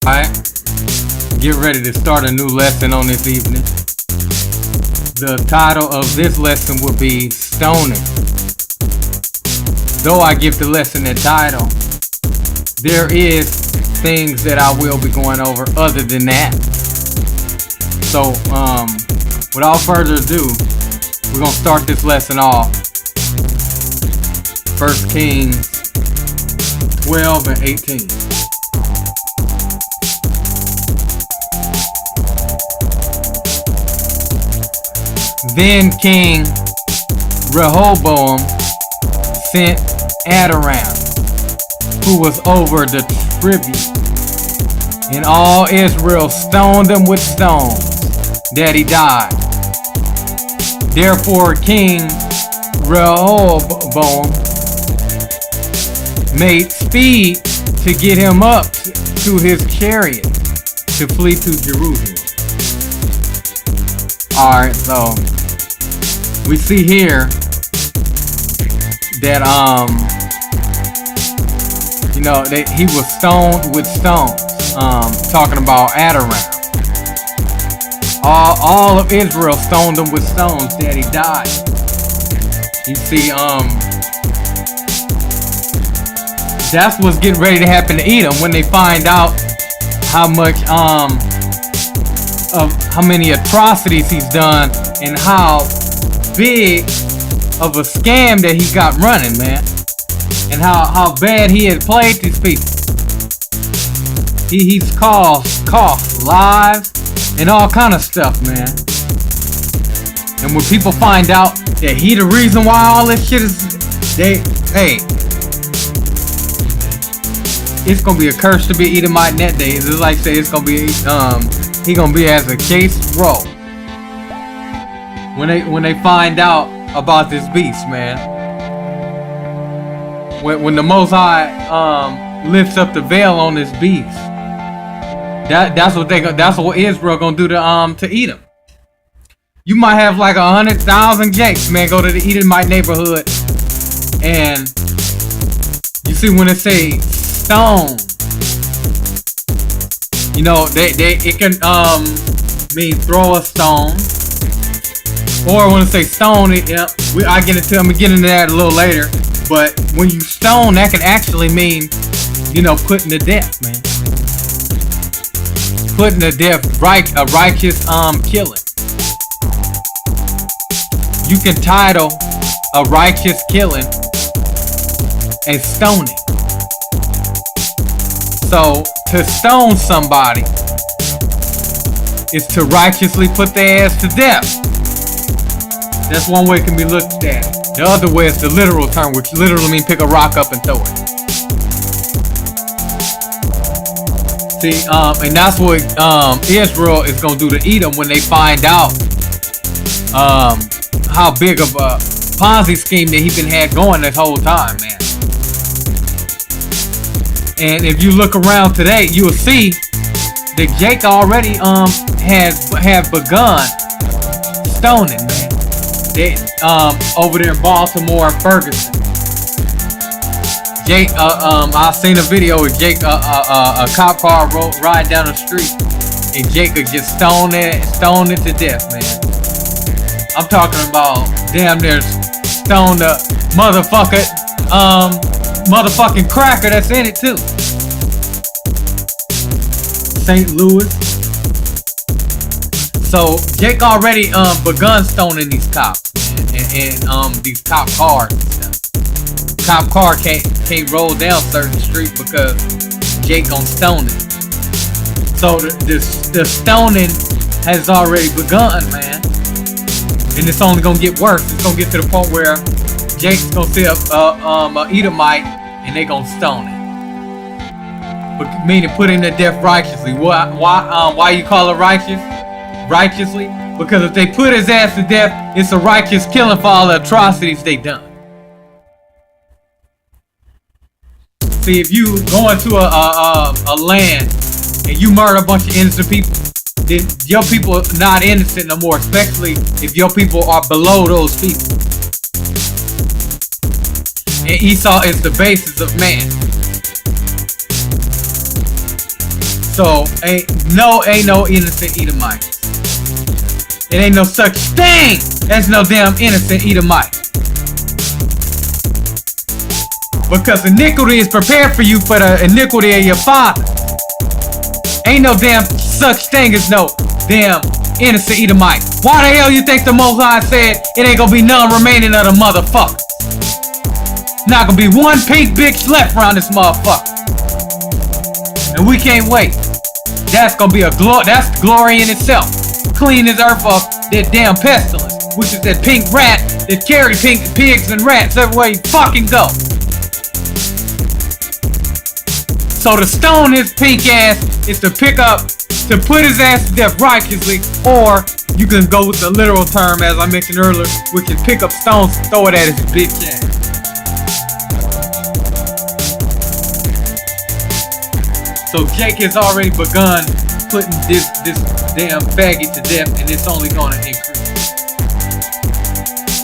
Alright, get ready to start a new lesson on this evening. The title of this lesson will be Stoning. Though I give the lesson a title, there is things that I will be going over other than that. So, without further ado, we're going to start this lesson off. 1 Kings 12 and 18. Then King Rehoboam sent Adoram, who was over the tribute, and all Israel stoned him with stones, that he died. Therefore King Rehoboam made speed to get him up to his chariot to flee to Jerusalem. Alright, so we see here that that he was stoned with stones. Talking about Adoram. All of Israel stoned him with stones that he died. You see, that's what's getting ready to happen to Edom when they find out how much of how many atrocities he's done and how big of a scam that he got running, man, and how bad he had played these people. He's cost lives and all kind of stuff, man. And when people find out that he the reason why all this shit is, it's gonna be a curse to be Edomite in that day. It's like say it's gonna be he gonna be as a case roll when they find out about this beast, man. When the Most High lifts up the veil on this beast, that's what Israel gonna do to Edom. You might have like 100,000 Jakes, man, go to the Edomite neighborhood, and you see when it say stone, you know, it can mean throw a stone, or when it say stone, I'm gonna get into that a little later. But when you stone, that can actually mean, you know, putting to death, man. Putting to death, a righteous killing. You can title a righteous killing as stoning. So to stone somebody is to righteously put their ass to death. That's one way it can be looked at. The other way is the literal term, which literally means pick a rock up and throw it. See, and that's what Israel is gonna do to Edom when they find out how big of a Ponzi scheme that he's been had going this whole time, man. And if you look around today, you will see that Jake already have begun stoning, man. They over there in Baltimore and Ferguson. Jake, I seen a video of Jake, a cop car ride down the street, and Jake could just stone it to death, man. I'm talking about damn near stone the motherfucking cracker that's in it too. St. Louis. So Jake already begun stoning these cops and these cop cars and stuff. Cop car can't roll down certain streets because Jake gonna stone it. So the stoning has already begun, man, and it's only gonna get worse. It's gonna get to the point where Jake's gonna see a Edomite and they gonna stone it. But meaning put him to death righteously. Why you call it righteous? Righteously? Because if they put his ass to death, it's a righteous killing for all the atrocities they done. See, if you go into a land and you murder a bunch of innocent people, then your people are not innocent no more, especially if your people are below those people. And Esau is the basis of man. So ain't no innocent Edomite. It ain't no such thing as no damn innocent Edomite. Because iniquity is prepared for you for the iniquity of your father. Ain't no damn such thing as no damn innocent Edomite. Why the hell you think the Most High said it ain't gonna be none remaining of the motherfucker? Not gonna be one pink bitch left around this motherfucker. And we can't wait. That's gonna be that's glory in itself. Clean this earth off that damn pestilence, which is that pink rat that carry pink pigs and rats everywhere you fucking go. So to stone his pink ass is to put his ass to death righteously, or you can go with the literal term as I mentioned earlier, which is pick up stones and throw it at his bitch ass. So Jake has already begun putting this damn faggot to death, and it's only gonna increase.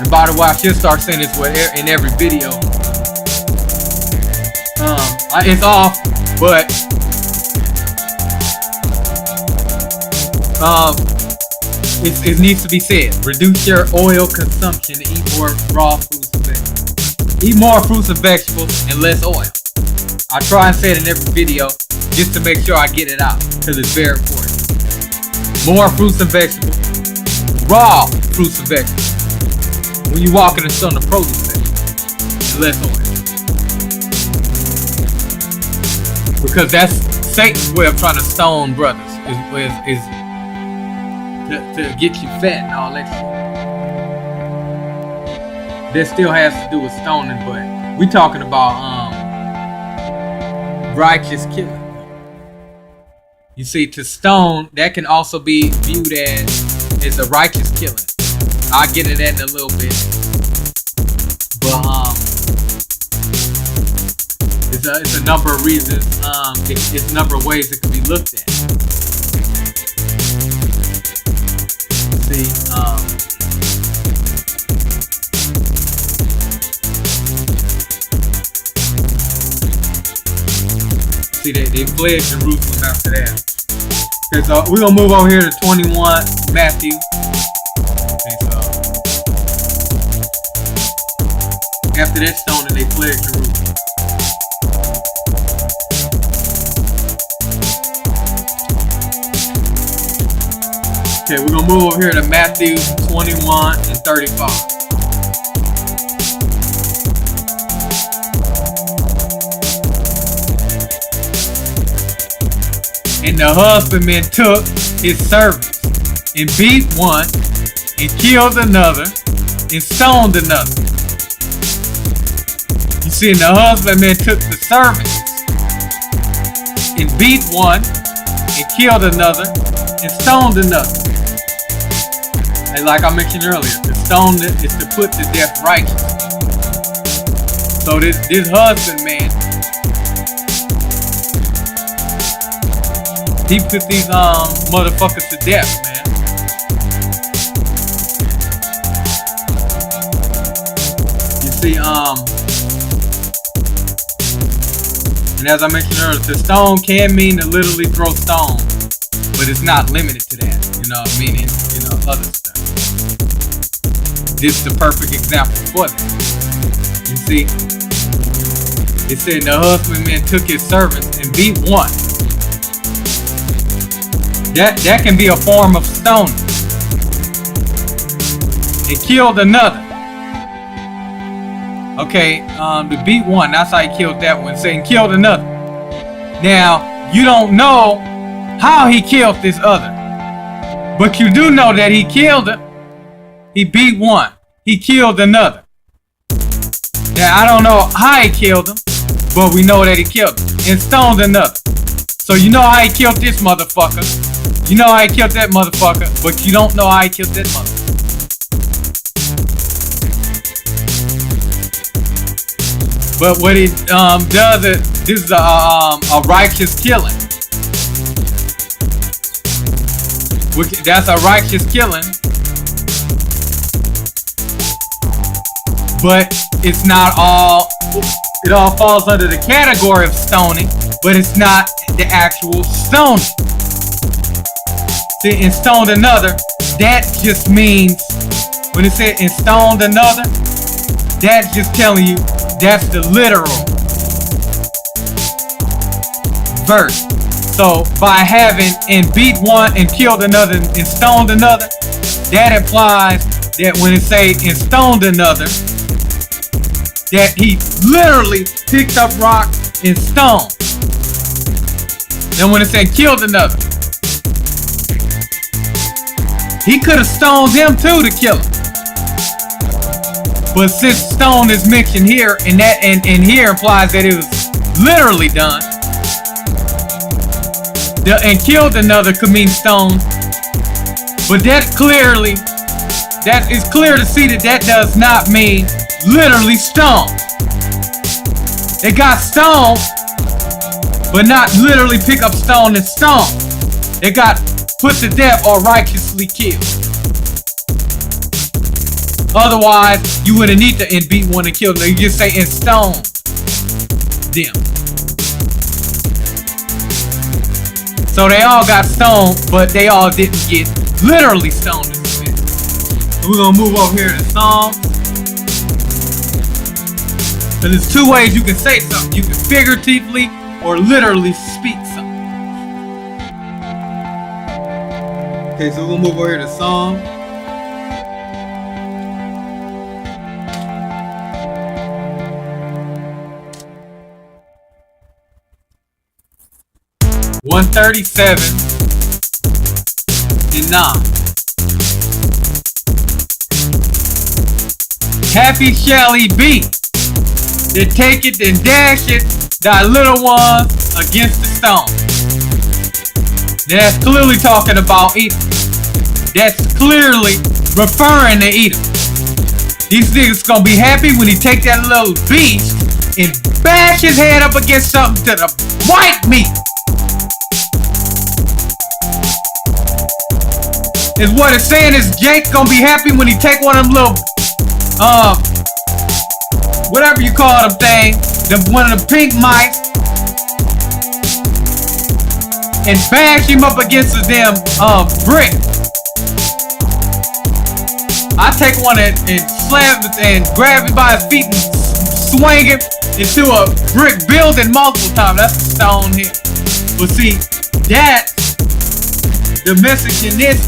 And by the way, I should start saying this in every video. It's off, but it needs to be said. Reduce your oil consumption and eat more raw fruits and vegetables. Eat more fruits and vegetables and less oil. I try and say it in every video just to make sure I get it out, because it's very important. More fruits and vegetables. Raw fruits and vegetables. When you walk in the sun, the produce section. Less oil. Because that's Satan's way of trying to stone brothers. Is to get you fat and all that shit. That still has to do with stoning, but we talking about righteous killing. You see, to stone, that can also be viewed as a righteous killing. I'll get into that in a little bit. But it's a number of reasons. It's a number of ways it can be looked at. See, see, they fled Jerusalem after that. Okay, so we're gonna move over here to 21 Matthew. Okay, so after that stoning, they fled Jerusalem. Okay, we're gonna move over here to Matthew 21 and 35. And the husbandman took his servants and beat one and killed another and stoned another. You see, and the husbandman took the servants and beat one and killed another and stoned another. And like I mentioned earlier, to stone is to put to death righteously. So this husbandman, he put these motherfuckers to death, man. You see, and as I mentioned earlier, to stone can mean to literally throw stone, but it's not limited to that. You know, meaning, other stuff. This is the perfect example for that. You see, it said the husbandman took his servants and beat one. That can be a form of stoning. And killed another. Okay, to beat one, that's how he killed that one. Saying killed another. Now, you don't know how he killed this other. But you do know that he killed him. He beat one. He killed another. Now, I don't know how he killed him, but we know that he killed him. And stoned another. So you know how he killed this motherfucker. You know how he killed that motherfucker, but you don't know how he killed that motherfucker. But what he does is, this is a righteous killing. That's a righteous killing. But it's not all, it all falls under the category of stoning, but it's not the actual stone. See, and stoned another, that just means, when it said and stoned another, that's just telling you that's the literal verse. So by having and beat one and killed another and stoned another, that implies that when it say and stoned another, that he literally picked up rock and stone. Then when it said killed another, he could have stoned him too to kill him. But since stone is mentioned here, and that and here implies that it was literally done. And killed another could mean stone. But that is clear to see that that does not mean literally stone. They got stone, but not literally pick up stone and stone. They got put to death or righteously killed. Otherwise, you wouldn't need to and beat one and kill them. You just say and stone them. So they all got stoned, but they all didn't get literally stoned. We're gonna move over here to Psalms. And there's two ways you can say something. You can figuratively or literally speak something. Okay, so we're gonna move over here to Psalm. One 37 and 9. Happy shall he be that taketh and dasheth thy little ones against the stone. That's clearly talking about Edom. That's clearly referring to Edom. These niggas gonna be happy when he take that little beast and bash his head up against something to the white meat. Is what it's saying is Jake gonna be happy when he take one of them little whatever you call them thing, one of the pink mice, and bash him up against the damn brick. I take one and slam it and grab him by his feet and swing him into a brick building multiple times. That's a stone here. But see, that the message in this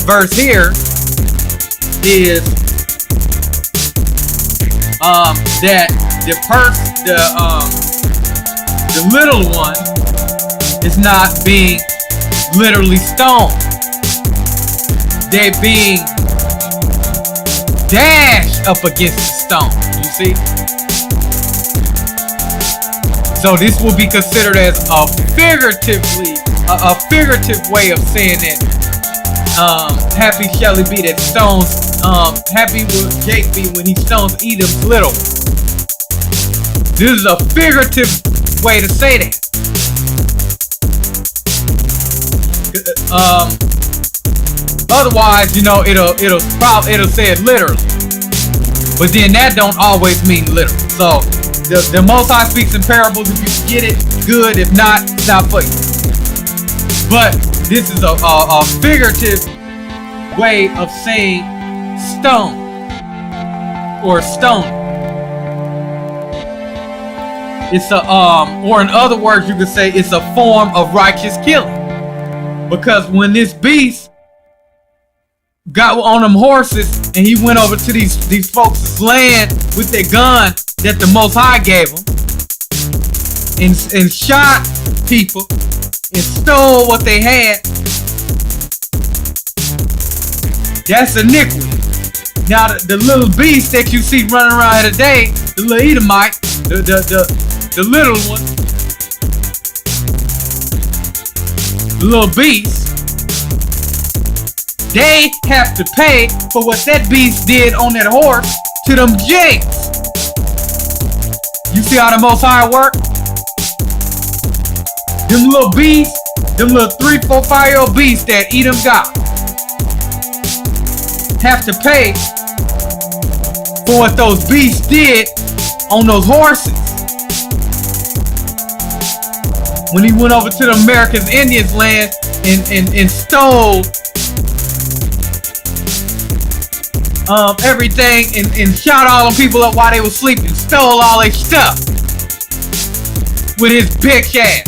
verse here is that the little one is not being literally stoned. They're being dashed up against the stone. You see? So this will be considered as a figurative way of saying that happy shall he be that stones, happy will Jake be when he stones Edom's little. This is a figurative way to say that. Otherwise, you know, it'll say it literally. But then that don't always mean literal. So the Most High speaks in parables. If you get it, good. If not, it's not for you. But this is a figurative way of saying stone or stone. It's or in other words, you could say it's a form of righteous killing. Because when this beast got on them horses and he went over to these folks' land with their gun that the Most High gave them and shot people and stole what they had, that's iniquity. Now the little beast that you see running around here today, the little Edomite, the little one, the little beast, they have to pay for what that beast did on that horse to them jakes. You see how the Most High work? Them little beasts, them little 3, 4, 5-year-old beasts that Edom got have to pay for what those beasts did on those horses. when he went over to the Americans Indians land and stole everything and shot all them people up while they were sleeping, stole all their stuff with his bitch ass.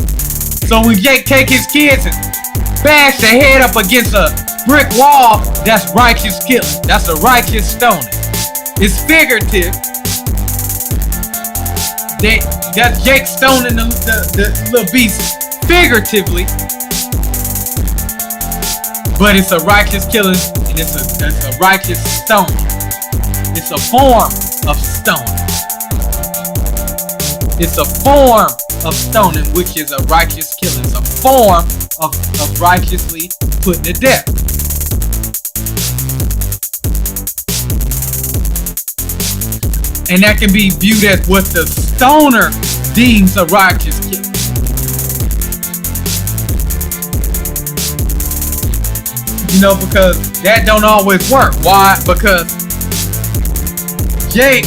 So when Jake take his kids and bash their head up against a brick wall, that's righteous killing. That's a righteous stoning. It's figurative. That's Jake stoning the little beast figuratively, but it's a righteous killing, and it's a righteous stone. It's a form of stoning. It's a form of stoning, which is a righteous killing. It's a form of righteously putting to death. And that can be viewed as what the stoner deems a righteous killing. You know, because that don't always work. Why? Because Jake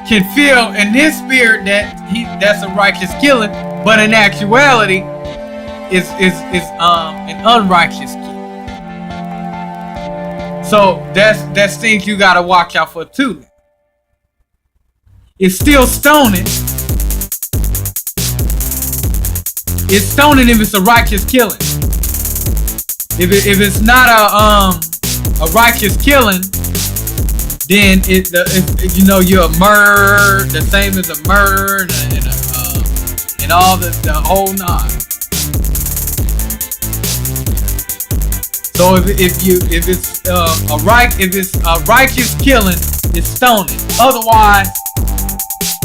can feel in his spirit that that's a righteous killing, but in actuality, is an unrighteous killing. So that's things you gotta watch out for too. It's still stoning. It's stoning if it's a righteous killing. If it's not a righteous killing, then you're a murder, the same as a murder and all the whole nine. So if it's a righteous killing, it's stoning. Otherwise,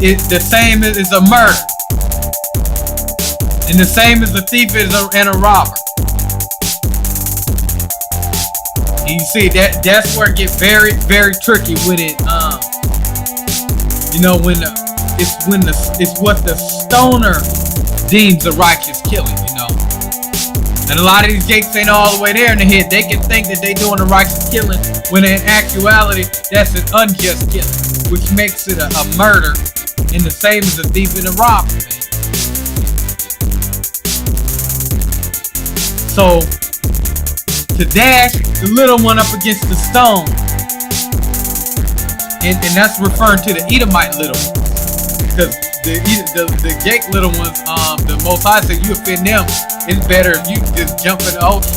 it's the same as a murder, and the same as a thief and a robber. And you see that's where it gets very, very tricky with it. It's what the stoner deems a righteous killing. And a lot of these jakes ain't all the way there in the head. They can think that they doing a righteous killing when in actuality that's an unjust killing, which makes it a murder, and the same as a thief and a robber, man. So to dash the little one up against the stone, and that's referring to the Edomite little ones, because the Jake little ones, the Most High said you offend them, it's better if you just jump in the ocean,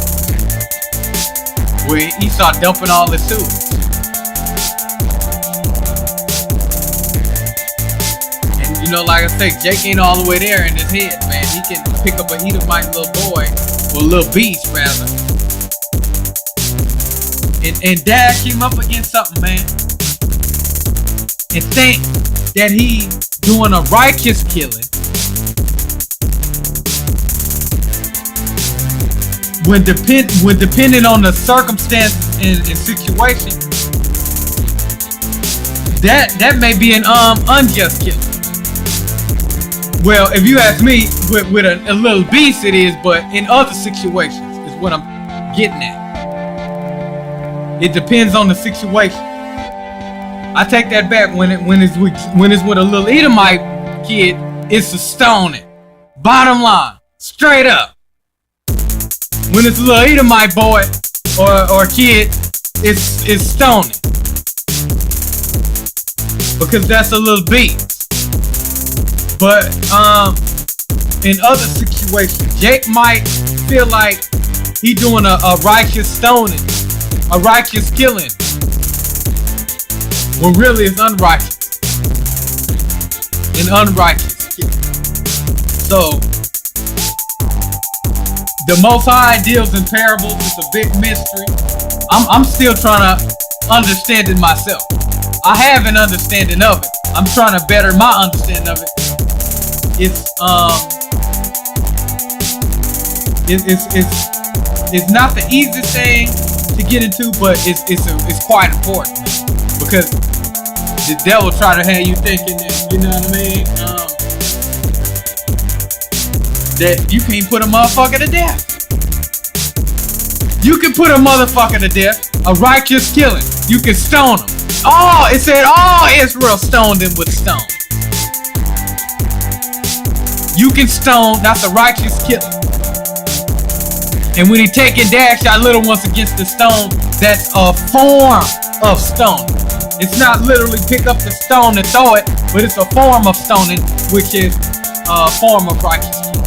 where Esau dumping all his sewage. And like I say, Jake ain't all the way there in his head, man. He can pick up an Edomite little boy, or little beast rather, and dash him up against something, man, and think that he doing a righteous killing, when depending on the circumstance and situation, that may be an unjust killing. Well, if you ask me, with a little beast it is, but in other situations is what I'm getting at. It depends on the situation. I take that back. When it's with a little Edomite kid, it's a stoning. Bottom line, straight up. When it's a little Edomite boy or kid, it's stoning, because that's a little beast. But in other situations, Jake might feel like he doing a righteous stoning, a righteous killing, when really it's unrighteous. An unrighteous killing. So the Most High deals in parables. It's a big mystery. I'm still trying to understand it myself. I have an understanding of it. I'm trying to better my understanding of it. It's not the easiest thing to get into, but it's quite important, because the devil try to have you thinking that, you know what I mean, that you can't put a motherfucker to death. You can put a motherfucker to death, a righteous killing. You can stone him. Oh, it said all Israel stoned him with stone. You can stone, that's a righteous killing. And when he take and dash our little ones against the stone, that's a form of stoning. It's not literally pick up the stone and throw it, but it's a form of stoning, which is a form of righteous killing.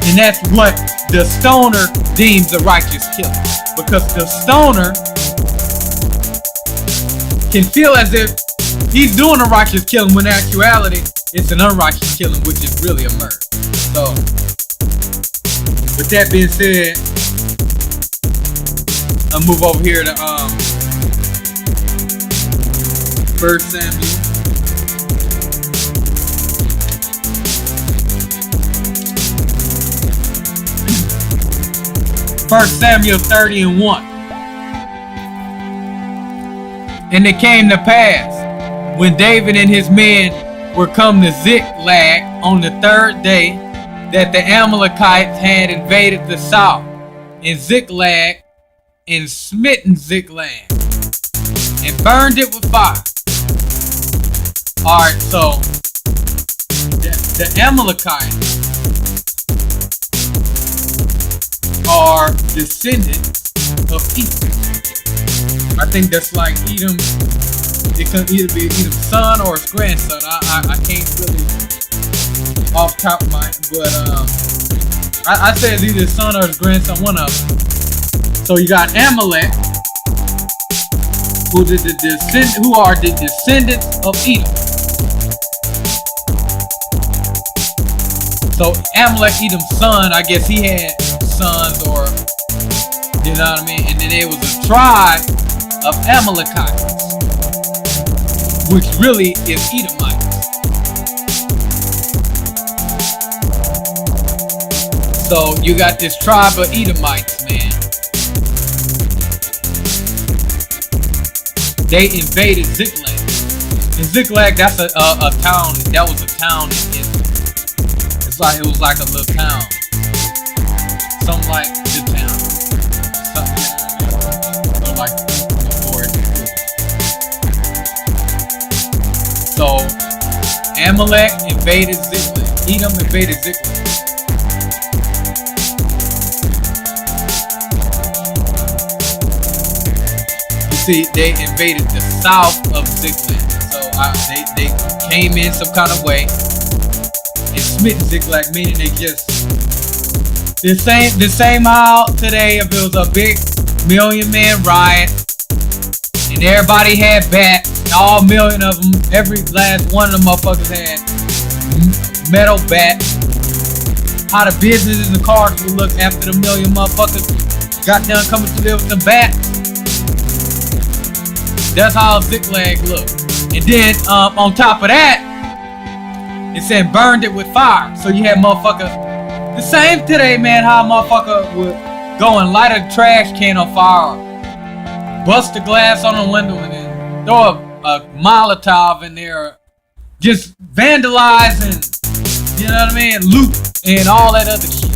And that's what the stoner deems a righteous killing. Because the stoner can feel as if he's doing a righteous killing when in actuality it's an unrighteous killing, which is really a murder. So, with that being said, I'll move over here to 1 Samuel. 1 Samuel 30:1. And it came to pass, when David and his men were come to Ziklag on the third day, that the Amalekites had invaded the south in Ziklag, and smitten Ziklag, and burned it with fire. Alright, so the Amalekites are descendants of Edom. I think that's like Edom. It could either be Edom's son or his grandson. I can't really off top of my, but I say it's either his son or his grandson, one of them. So you got Amalek, who are the descendants of Edom. So Amalek, Edom's son, I guess he had sons, or you know what I mean. And then there was a tribe of Amalekites, which really is Edomites. So you got this tribe of Edomites, man. They invaded Ziklag. And Ziklag, that's a town. That was a town in Israel. It was like a little town. Something like the town. Something, you know, like before it. So Amalek invaded Ziklag. Edom invaded Ziklag. See, they invaded the south of Ziklag. So they came in some kind of way and smitten Ziklag, meaning they just the same how today if it was a big million-man riot and everybody had bats, all million of them, every last one of them motherfuckers had metal bats. How the businesses and the cars would look after the million motherfuckers got done coming through there with the bats. That's how Ziklag looked. And then on top of that, it said burned it with fire. So you had motherfucker, the same today, man, how a motherfucker would go and light a trash can on fire, bust the glass on the window, and then throw a Molotov in there, just vandalize and, you know what I mean, loot and all that other shit.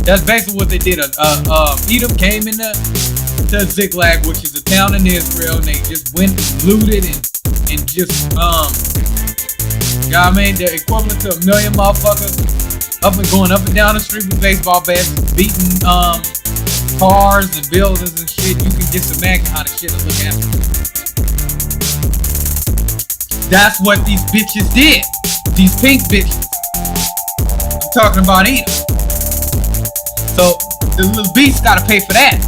That's basically what they did. Edom came into Ziklag, which is a town in Israel, and they just went and looted and just you know what I mean, the equivalent to a million motherfuckers going up and down the street with baseball bats, beating cars and buildings and shit. You can just imagine how the shit will look after. That's what these bitches did. These pink bitches. I'm talking about Edom. So the little beast gotta pay for that.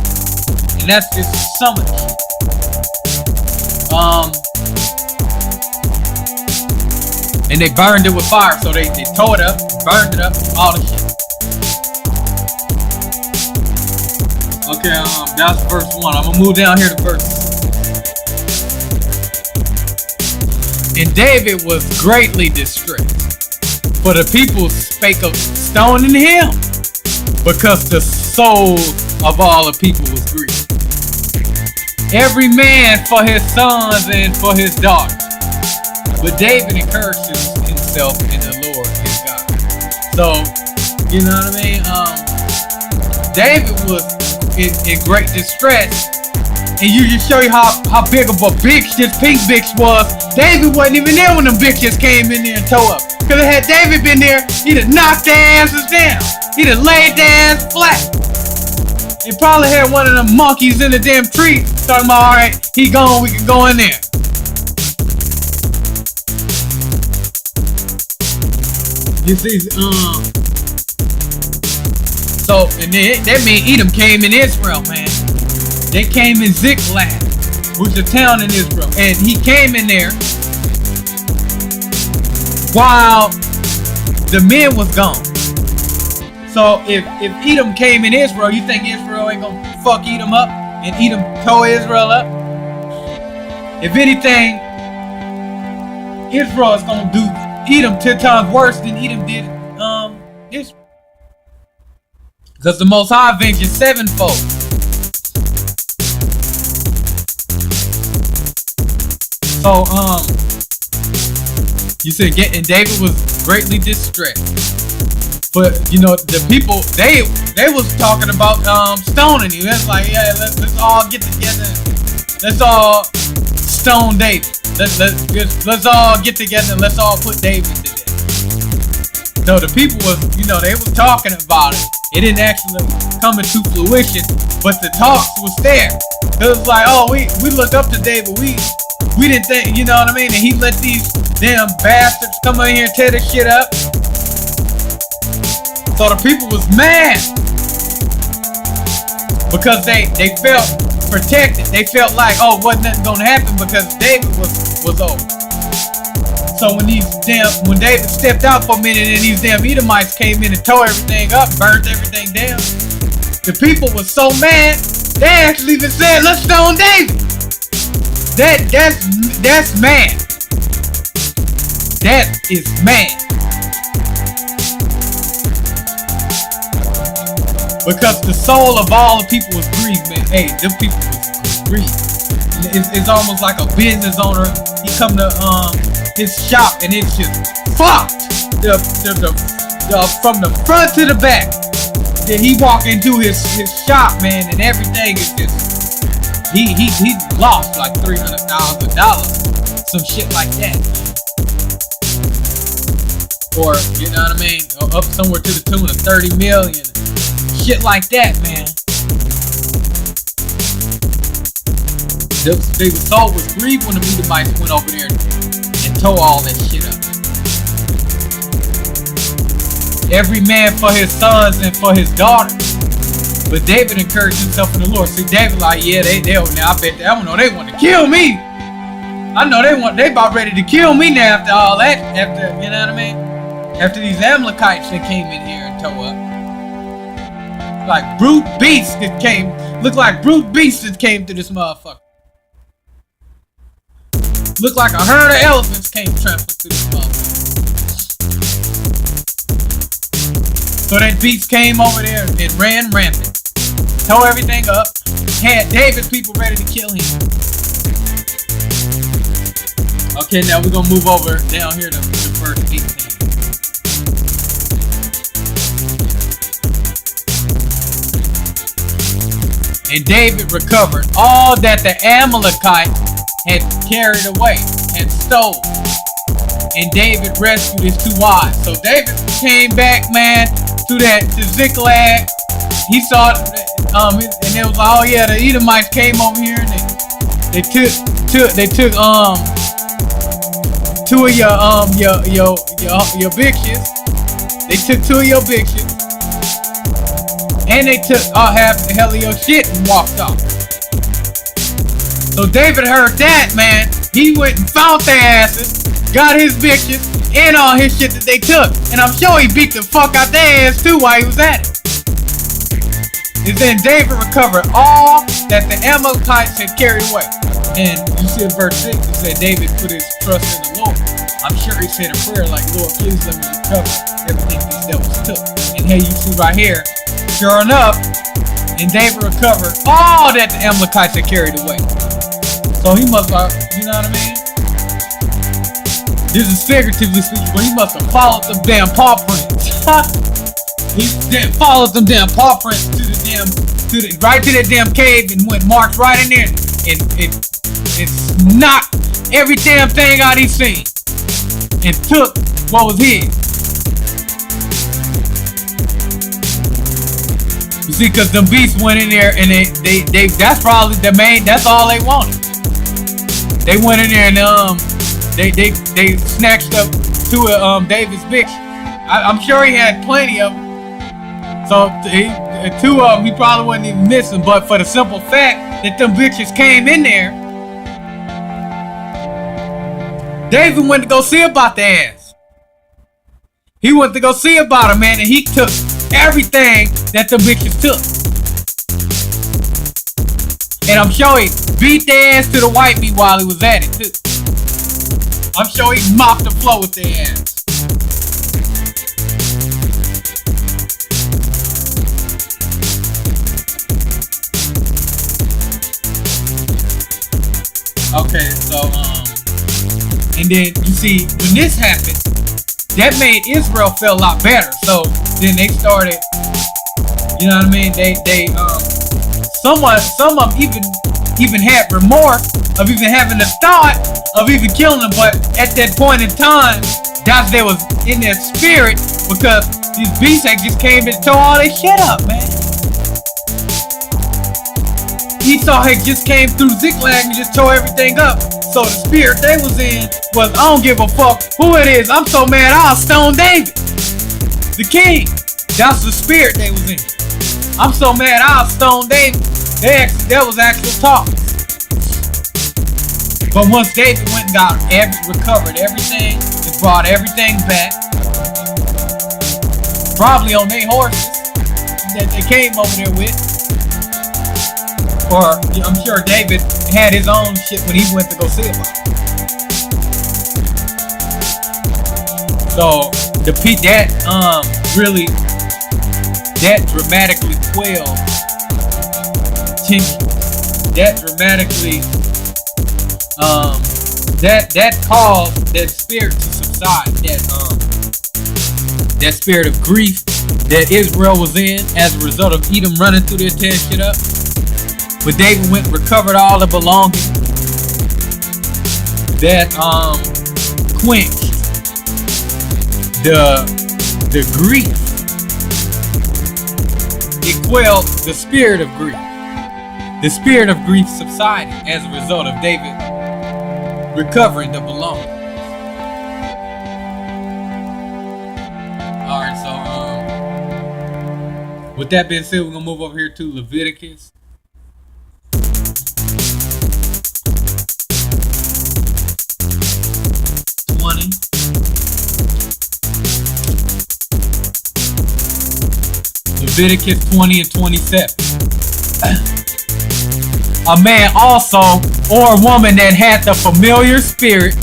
And that's just some of it. And they burned it with fire. So they tore it up, burned it up, all the shit. Okay, that's verse 1. I'm gonna move down here to verse 2. And David was greatly distressed, for the people spake of stoning him, because the soul of all the people was grieved. Every man for his sons and for his daughters. But David encouraged himself in the Lord his God. So, you know what I mean? David was in great distress. And you just show you how big of a bitch this pink bitch was. David wasn't even there when them bitches came in there and tore up. Cause had David been there, he'd have knocked their asses down. He'd have laid their ass flat. He probably had one of them monkeys in the damn tree talking about, alright, he gone, we can go in there. You see, so, and then that mean Edom came in Israel, man. They came in Ziklag, which is a town in Israel. And he came in there while the men was gone. So if Edom came in Israel, you think Israel ain't gonna fuck Edom up? And Edom tore Israel up? If anything, Israel is gonna do Edom 10 times worse than Edom did Israel. Because the Most High avenged sevenfold. So you said and David was greatly distressed. But you know the people they was talking about stoning you. That's like, yeah, let's all get together. Let's all stone David. Let's all get together and let's all put David to death. So the people was, you know, they was talking about it. It didn't actually come into fruition, but the talks was there. It was like, oh, we look up to David. We didn't think, you know what I mean? And he let these damn bastards come in here and tear this shit up. So the people was mad because they felt protected. They felt like, oh, wasn't nothing gonna happen because David was over. So when David stepped out for a minute and these damn Edomites came in and tore everything up, burnt everything down, the people was so mad they actually even said, let's stone David. That's mad. That is mad. Because the soul of all the people was grieved, man. Hey, them people was grieved. It's almost like a business owner. He come to his shop and it's just fucked. From the front to the back. Then he walk into his shop, man, and everything is just he lost like $300,000, some shit like that. Or you know what I mean? Or up somewhere to the tune of 30 million. Shit like that, man. The soul was grieved when the Edomites went over there and tore all that shit up. Every man for his sons and for his daughters. But David encouraged himself in the Lord. See, David like, yeah, they over there. I bet I don't know they want to kill me. I know they about ready to kill me now after all that. After, you know what I mean? After these Amalekites that came in here and tore up. Like brute beasts that came. Look like brute beasts that came to this motherfucker. Look like a herd of elephants came trampling through this motherfucker. So that beast came over there and ran rampant. Tore everything up. Had David's people ready to kill him. Okay, now we're gonna move over down here to verse 18. And David recovered all that the Amalekites had carried away, had stolen. And David rescued his 2 wives. So David came back, man, to Ziklag. He saw it, and it was like, oh yeah, the Edomites came over here and they took 2 of your bitches. They took 2 of your bitches. And they took half the hell of your shit and walked off. So David heard that, man. He went and found their asses, got his bitches, and all his shit that they took. And I'm sure he beat the fuck out their ass too while he was at it. And then David recovered all that the Amalekites had carried away. And you see in verse 6, it said David put his trust in the Lord. I'm sure he said a prayer like, Lord, please let me recover everything these devils took. And here you see right here, sure enough, and David recovered all that the Amalekites had carried away. So he must have, you know what I mean? This is figuratively speaking, but he must have followed them damn paw prints. He followed them damn paw prints right to that damn cave and marched right in there and knocked every damn thing out he seen. And took what was his. You see, cause the beasts went in there and they that's probably the main, that's all they wanted. They went in there and they snatched up two of David's bitches. I'm sure he had plenty of them. So two of them he probably wasn't even missing, but for the simple fact that them bitches came in there, David went to go see about the ass. He went to go see about her, man, and he took everything that them bitches took. And I'm sure he beat their ass to the white meat while he was at it too. I'm sure he mopped the floor with their ass. Okay, so and then you see when this happened, that made Israel feel a lot better. So then they started, you know what I mean? They some of them even had remorse of even having the thought of even killing them, but at that point in time, that's they was in their spirit because these beasts had just came and tore all their shit up, man. Esau had just came through Ziklag and just tore everything up. So the spirit they was in was, I don't give a fuck who it is. I'm so mad I'll stone David, the king. That's the spirit they was in. I'm so mad I'll stone David. That was actual talk. But once David went and got recovered everything and brought everything back, probably on their horses that they came over there with. Or I'm sure David had his own shit when he went to go see about it. So that dramatically quelled tension. That dramatically that caused that spirit to subside. That spirit of grief that Israel was in as a result of Edom running through there tearing shit up. But David went and recovered all the belongings. That quenched the grief. It quelled the spirit of grief. The spirit of grief subsided as a result of David recovering the belongings. Alright, so with that being said, we're gonna move over here to Leviticus. Leviticus 20 and 27. A man also, or a woman that hath a familiar spirit,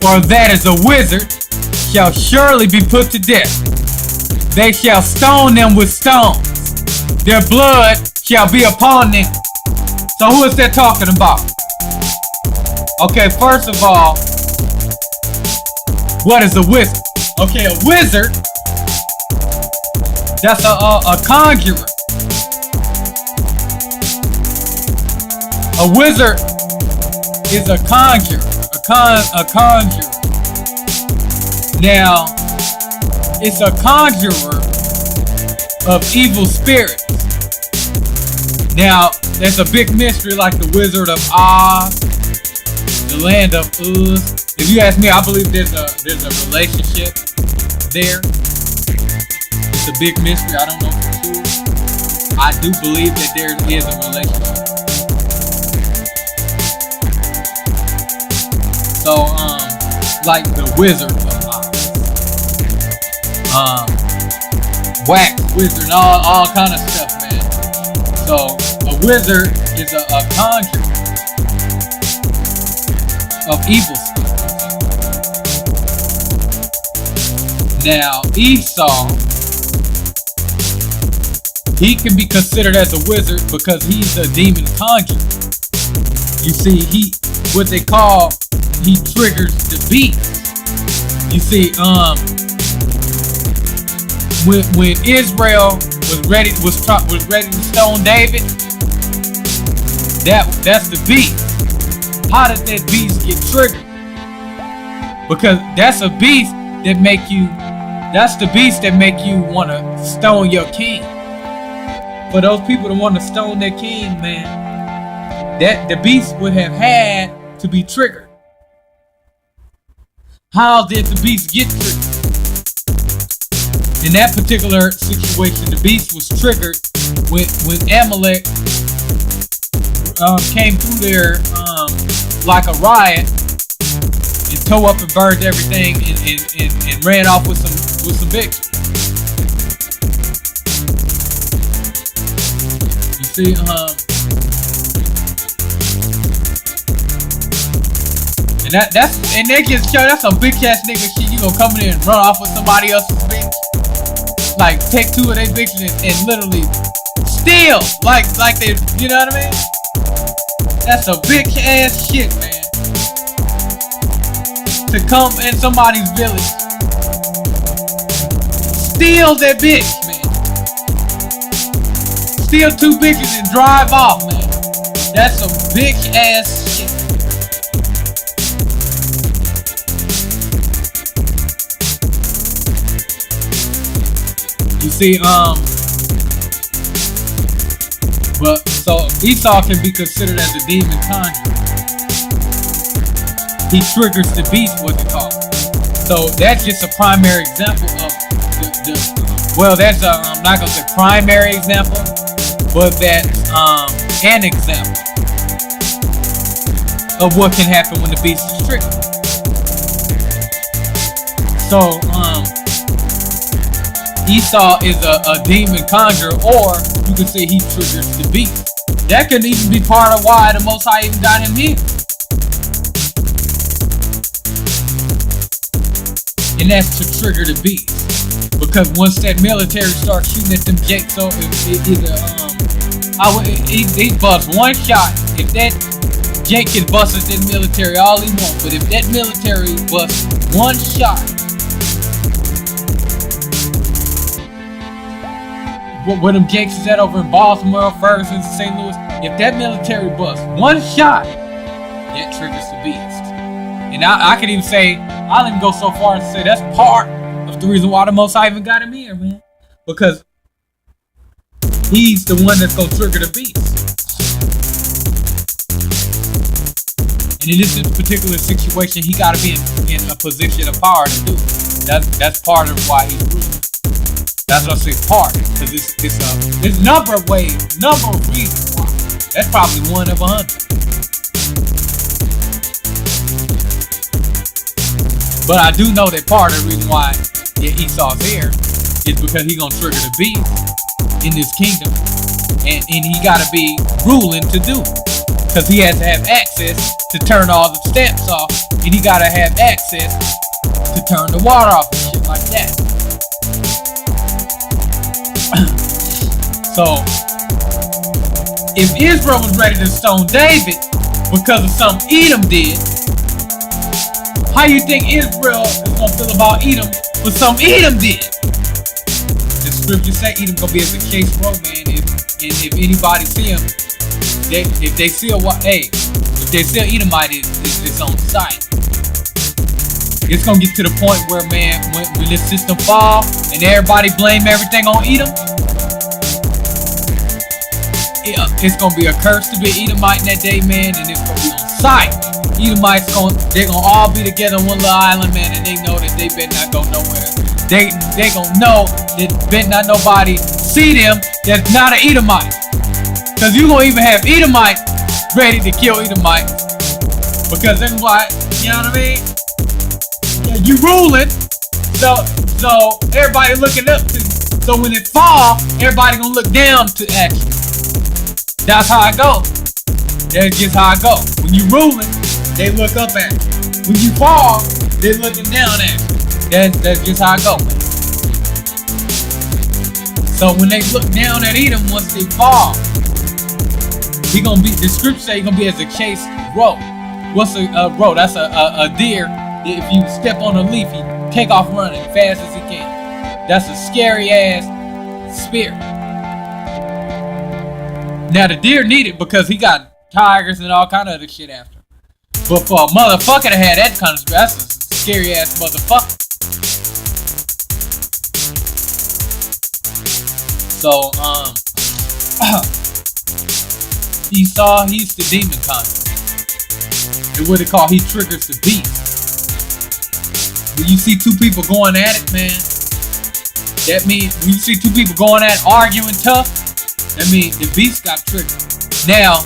or that is a wizard, shall surely be put to death. They shall stone them with stones. Their blood shall be upon them. So who is that talking about? Okay, first of all, what is a wizard? Okay, a wizard, that's a conjurer. A wizard is a conjurer. A conjurer. Now, it's a conjurer of evil spirits. Now, there's a big mystery like the Wizard of Oz, the Land of Uz. If you ask me, I believe there's a relationship there. It's a big mystery. I don't know for sure. I do believe that there is a relationship. So, like the Wizard of Oz, wax wizard, and all kind of stuff, man. So, a wizard is a conjurer of evil spirits. Now, Esau, he can be considered as a wizard because he's a demon conjurer. You see, he triggers the beast. You see, when Israel was ready to stone David, that's the beast. How did that beast get triggered? Because that's a beast that make you. That's the beast that make you want to stone your king. For those people that want to stone their king, man, that the beast would have had to be triggered. How did the beast get triggered? In that particular situation, the beast was triggered when Amalek came through there like a riot and tore up and burned everything and ran off with some victory. You see, and they just show that's some big ass nigga shit. You gonna come in and run off with somebody else's bitch, like take two of their bitches and literally steal, like they, you know what I mean? That's a big ass shit, man. To come in somebody's village, steal that bitch, man. Steal two bitches and drive off, man. That's some big ass shit. You see, but so Esau can be considered as a demon conjurer. He triggers the beast, what they call it. So that's just a primary example of well, that's I'm not gonna say primary example, but that's an example of what can happen when the beast is triggered. So Esau is a demon conjurer, or you could say he triggers the beast. That could even be part of why the Most High even got him here. And that's to trigger the beast. Because once that military starts shooting at them jakes, so he busts one shot. If that jake can bust at that military all he wants, but if that military busts one shot, where them jakes is at over in Baltimore, Ferguson, St. Louis, if that military busts one shot, that triggers the beast. And I can even say, I'll even go so far as to say that's part of the reason why the Most High even got him here, man. Because he's the one that's gonna trigger the beast. And in this particular situation, he gotta be in a position of power to do it. That's part of why he's ruling. That's what I say part, because it's a number of ways, number of reasons why. That's probably one of 100. But I do know that part of the reason why Esau's here is because he's gonna trigger the beast in this kingdom, and he gotta be ruling to do it, because he has to have access to turn all the stamps off, and he gotta have access to turn the water off and shit like that. So, if Israel was ready to stone David because of something Edom did, how you think Israel is gonna feel about Edom for something Edom did? The scripture say Edom gonna be as a case row, man. If anybody see him, if they see Edomite, it's on sight. It's gonna get to the point where, man, when this system fall and everybody blame everything on Edom, it's gonna be a curse to be Edomite in that day, man, and it's gonna be on sight. Edomites they're gonna all be together on one little island, man, and they know that they better not go nowhere. They gonna know that better not nobody see them that's not an Edomite, cause you gonna even have Edomites ready to kill Edomites, because they're like, you know what I mean? Yeah, you ruling, so everybody looking up to you. So when it fall, everybody gonna look down to action. That's how I go. That's just how I go. When you ruling, they look up at you. When you fall, they looking down at you. That's just how I go, man. So when they look down at Edom, once they fall, he gonna be. The scripture say he gonna be as a chased roe. What's a roe? That's a deer. If you step on a leaf, he take off running fast as he can. That's a scary ass spirit. Now the deer need it because he got tigers and all kind of other shit after. But for a motherfucker to have that kind of spirit, that's a scary ass motherfucker. So Esau, he's the demon kind. And what they call, he triggers the beast. When you see two people going at it, man, that means when you see two people going at it, arguing tough, that means the beast got triggered. Now,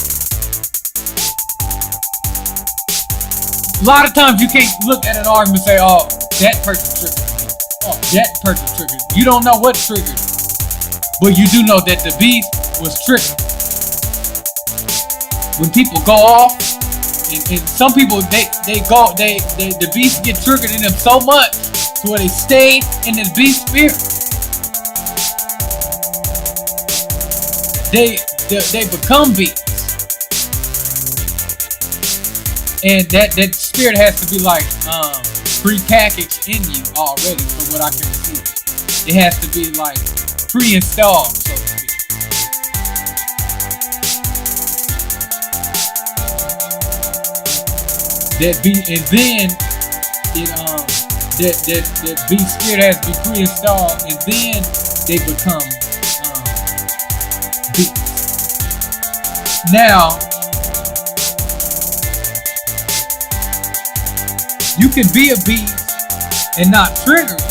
a lot of times you can't look at an argument and say, oh, that person triggered me. Oh, that person triggered. You don't know what triggered, but you do know that the beast was triggered. When people go off, and some people the beast get triggered in them so much to where they stay in this beast spirit. They become beasts. And that spirit has to be like pre-packaged in you already, from what I can see. It has to be like pre-installed, so to speak. And then that beast spirit has to be pre-installed, and then they become beasts. Now, you can be a beast and not trigger it.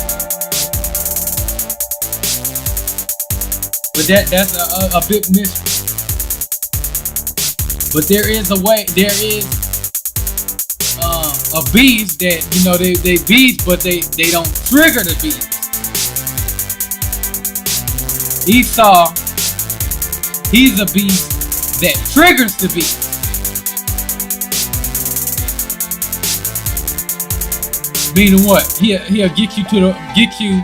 But that's a big mystery. But there is a way, there is a beast that, you know, they beast, but they don't trigger the beast. Esau, he's a beast that triggers the beast. Meaning what? He'll get you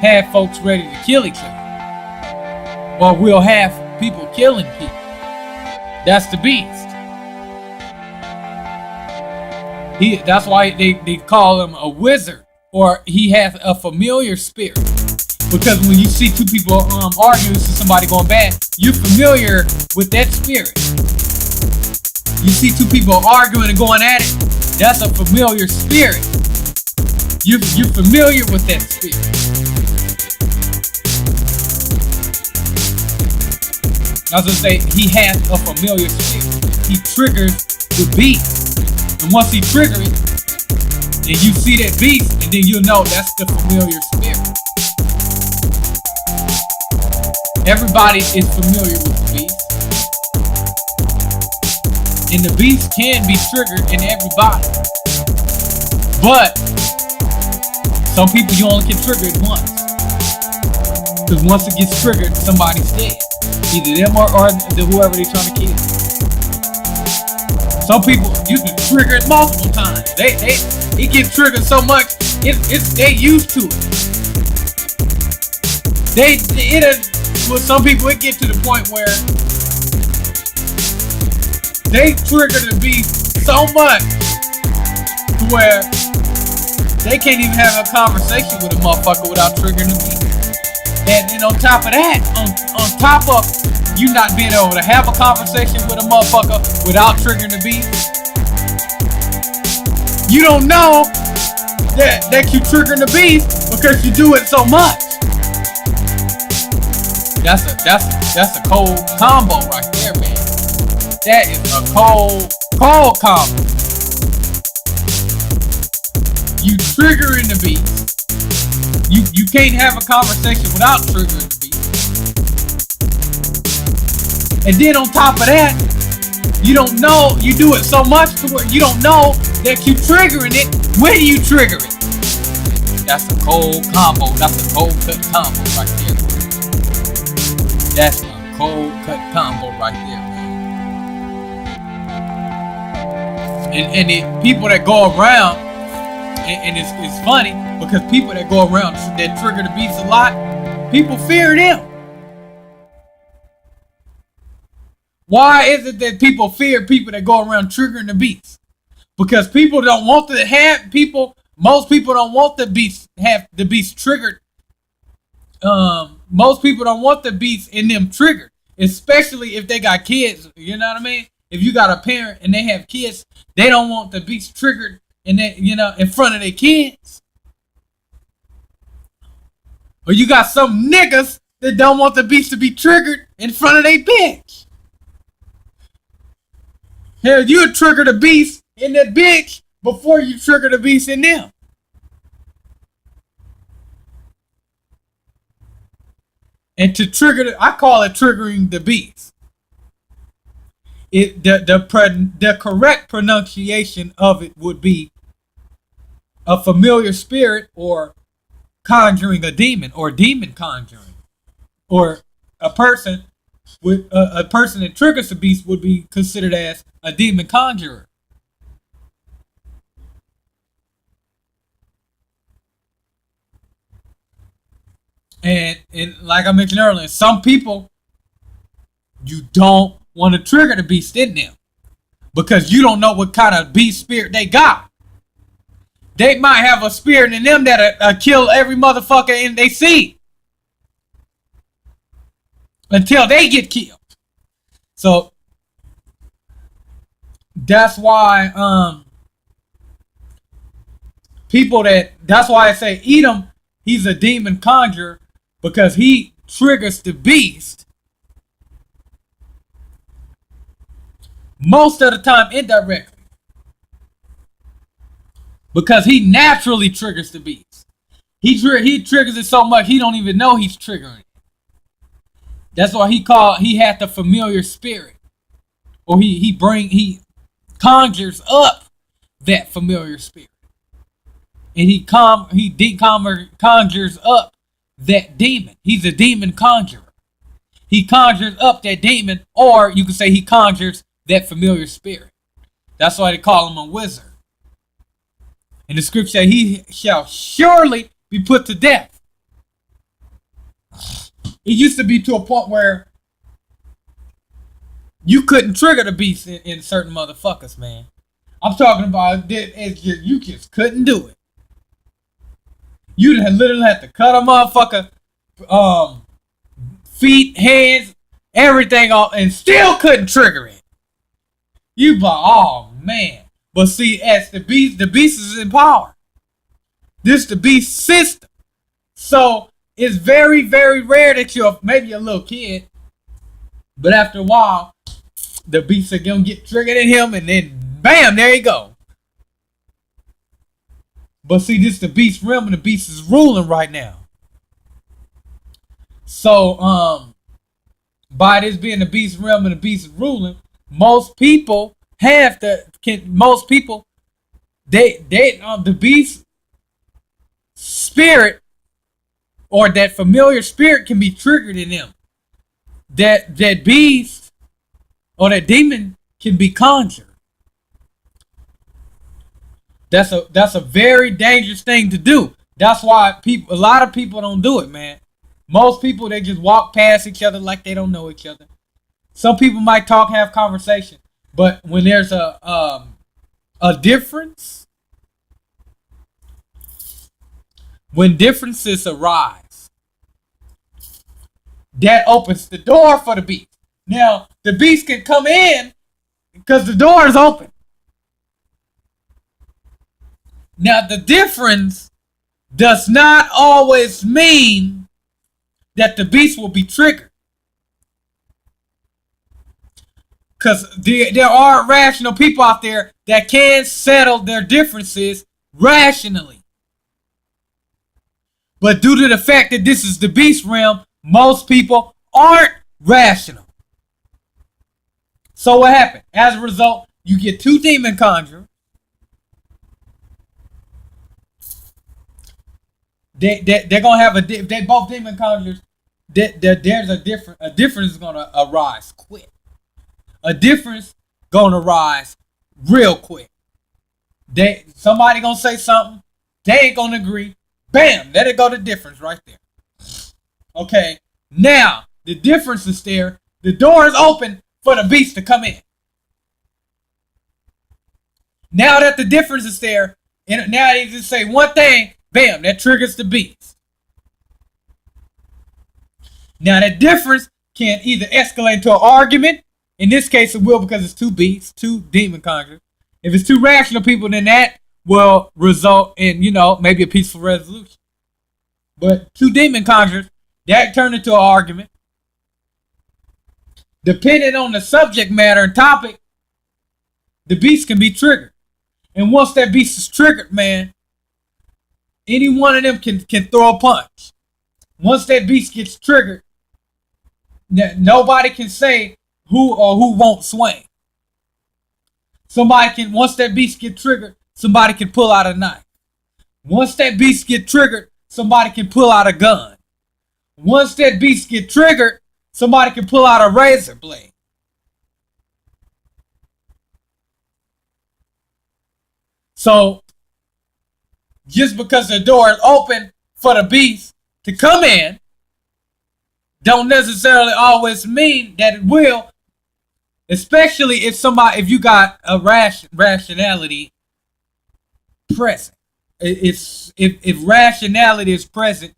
have folks ready to kill each other, or we'll have people killing people. That's the beast. That's why they call him a wizard, or he has a familiar spirit. Because when you see two people arguing, see somebody going bad, you're familiar with that spirit. You see two people arguing and going at it, that's a familiar spirit. You're familiar with that spirit. I was gonna say, he has a familiar spirit. He triggers the beast. And once he triggers it, and you see that beast, and then you'll know that's the familiar spirit. Everybody is familiar with the beast. And the beast can be triggered in everybody. But some people, you only can trigger it once. Because once it gets triggered, somebody's dead. Either them or whoever they're trying to kill. Some people, you can trigger it multiple times. It gets triggered so much, they used to it. With some people, it gets to the point where they trigger the beast so much to where they can't even have a conversation with a motherfucker without triggering the beast. And on top of that, on top of you not being able to have a conversation with a motherfucker without triggering the beast, you don't know that you triggering the beast because you do it so much. That's a cold combo right there, man. That is a cold combo. You triggering the beast. You can't have a conversation without triggering the beast. And then on top of that, you don't know, you do it so much to where you don't know that you triggering it when you trigger it. That's a cold combo. That's a cold cut combo right there. That's a cold cut combo right there, man. And the people that go around, and it's funny because people that go around that trigger the beast a lot, people fear them. Why is it that people fear people that go around triggering the beast? Because people don't want to have most people don't want the beast triggered. Most people don't want the beast in them triggered, especially if they got kids. You know what I mean? If you got a parent and they have kids, they don't want the beast triggered in front of their kids. Or you got some niggas that don't want the beast to be triggered in front of their bitch. Hell, you trigger the beast in that bitch before you trigger the beast in them. And to trigger, I call it triggering the beast. The correct pronunciation of it would be a familiar spirit, or conjuring a demon, or demon conjuring, or a person with a person that triggers the beast would be considered as a demon conjurer. And like I mentioned earlier, some people, you don't want to trigger the beast in them because you don't know what kind of beast spirit they got. They might have a spirit in them that kill every motherfucker in they see until they get killed. So that's why that's why I say Edom, he's a demon conjurer, because he triggers the beast most of the time indirectly, because he naturally triggers the beast. He triggers it so much he don't even know he's triggering it. That's why he had the familiar spirit, or he conjures up that familiar spirit, and he conjures up that demon. He's a demon conjurer. He conjures up that demon, or you can say he conjures that familiar spirit. That's why they call him a wizard. In the scripture, he shall surely be put to death. It used to be to a point where you couldn't trigger the beast in certain motherfuckers, man. I'm talking about you just couldn't do it. You literally had to cut a motherfucker feet, hands, everything off, and still couldn't trigger it. You like, oh man. But see, as the beast is in power. This the beast system. So it's very, very rare that you're maybe a little kid, but after a while, the beast are gonna get triggered in him, and then bam, there you go. But see, this is the beast realm, and the beast is ruling right now. So, by this being the beast realm and the beast is ruling, most people the beast spirit, or that familiar spirit, can be triggered in them. That beast or that demon can be conjured. That's a very dangerous thing to do. That's why a lot of people don't do it, man. Most people, they just walk past each other like they don't know each other. Some people might talk, have conversation, but when there's a difference, when differences arise, that opens the door for the beast. Now, the beast can come in because the door is open. Now, the difference does not always mean that the beast will be triggered. Because there are rational people out there that can settle their differences rationally. But due to the fact that this is the beast realm, most people aren't rational. So what happened? As a result, you get two demon conjurers. They're gonna have they both demon conjurers. There's a difference is gonna arise quick. A difference gonna arise real quick. Somebody gonna say something, they ain't gonna agree. Bam, let it go to difference right there. Okay, now the difference is there. The door is open for the beast to come in. Now that the difference is there, and now they just say one thing, bam, that triggers the beast. Now that difference can either escalate into an argument. In this case, it will, because it's two beasts, two demon conjurers. If it's two rational people, then that will result in, maybe a peaceful resolution. But two demon conjurers, That turned into an argument. Depending on the subject matter and topic, the beast can be triggered. And once that beast is triggered, man, any one of them can throw a punch. Once that beast gets triggered, nobody can say who or who won't swing. Somebody can, once that beast get triggered, somebody can pull out a knife. Once that beast get triggered, somebody can pull out a gun. Once that beast get triggered, somebody can pull out a razor blade. So, just because the door is open for the beast to come in, don't necessarily always mean that it will. Especially if you got a rationality present. If rationality is present,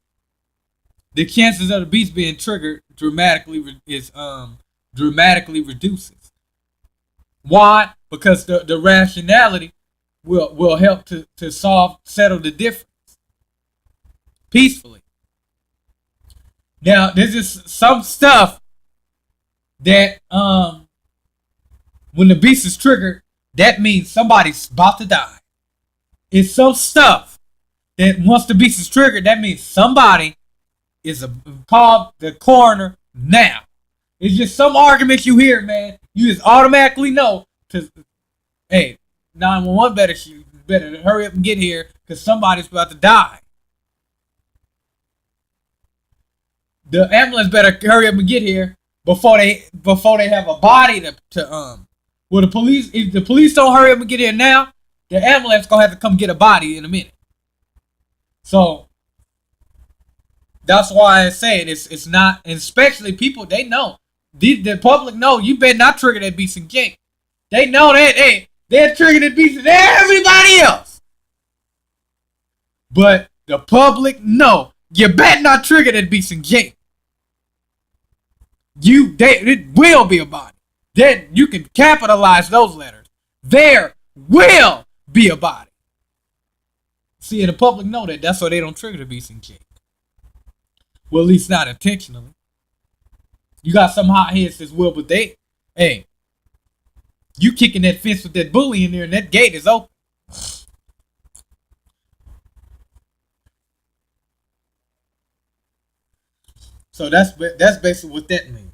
the chances of the beast being triggered dramatically reduces. Why? Because the rationality will help to settle the difference peacefully. Now, this is some stuff that when the beast is triggered, that means somebody's about to die. It's some stuff that once the beast is triggered, that means somebody is called the coroner now. It's just some arguments you hear, man. You just automatically know to, hey, 911 better hurry up and get here because somebody's about to die. The ambulance better hurry up and get here before they have a body to well, the police, if the police don't hurry up and get here now, the ambulance gonna have to come get a body in a minute. So that's why I say it's not, and especially people, they know, the public know, you better not trigger that beast and Jake. They know that, hey, they're triggering the beast and everybody else. But the public know, you better not trigger that beast and Jake. It will be a body. Then you can capitalize those letters. There will be a body. See, and the public know that. That's why they don't trigger the beast and Jake. Well, at least not intentionally. You got some hotheads as well, but hey, you kicking that fence with that bully in there, and that gate is open. So that's basically what that means.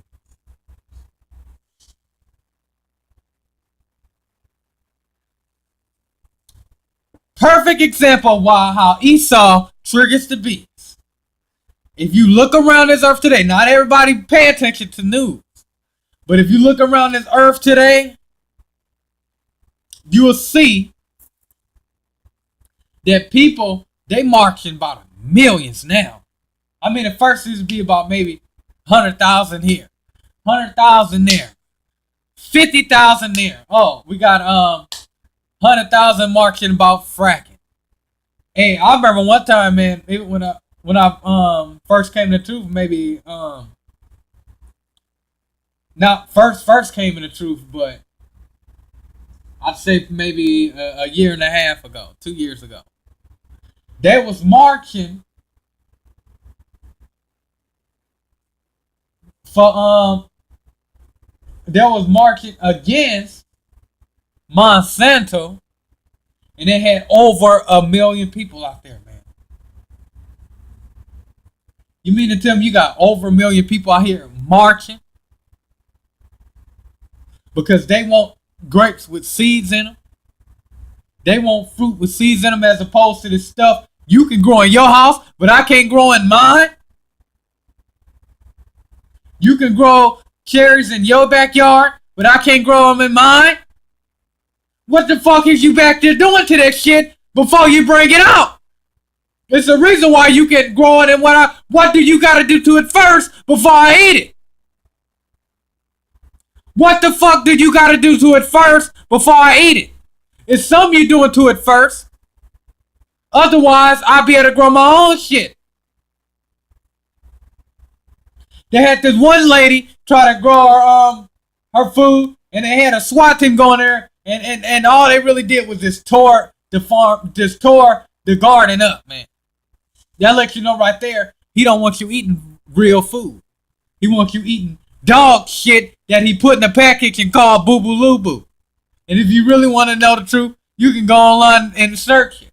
Perfect example of how Esau triggers the beast. If you look around this earth today, not everybody pay attention to news, but if you look around this earth today, you will see that people, they marching about millions now. I mean, at first it used to be about maybe 100,000 here, 100,000 there, 50,000 there. Oh, we got 100,000 marching about fracking. Hey, I remember one time, man, when I first came to the truth, maybe not first came in the truth, but I'd say maybe a year and a half ago, 2 years ago. They was marching for they was marching against Monsanto, and they had over 1 million people out there, man. You mean to tell me you got over 1 million people out here marching because they want grapes with seeds in them? They want fruit with seeds in them as opposed to this stuff you can grow in your house, but I can't grow in mine? You can grow cherries in your backyard, but I can't grow them in mine? What the fuck is you back there doing to that shit before you bring it out? It's the reason why you can grow it, and what do you gotta do to it first before I eat it? What the fuck did you gotta do to it first before I eat it? It's something you doing to it first. Otherwise, I'll be able to grow my own shit. They had this one lady try to grow her food, and they had a SWAT team going there, and all they really did was just tore the garden up, man. That lets you know right there, he don't want you eating real food. He wants you eating dog shit that he put in a package and called boo boo loo boo. And if you really want to know the truth, you can go online and search it.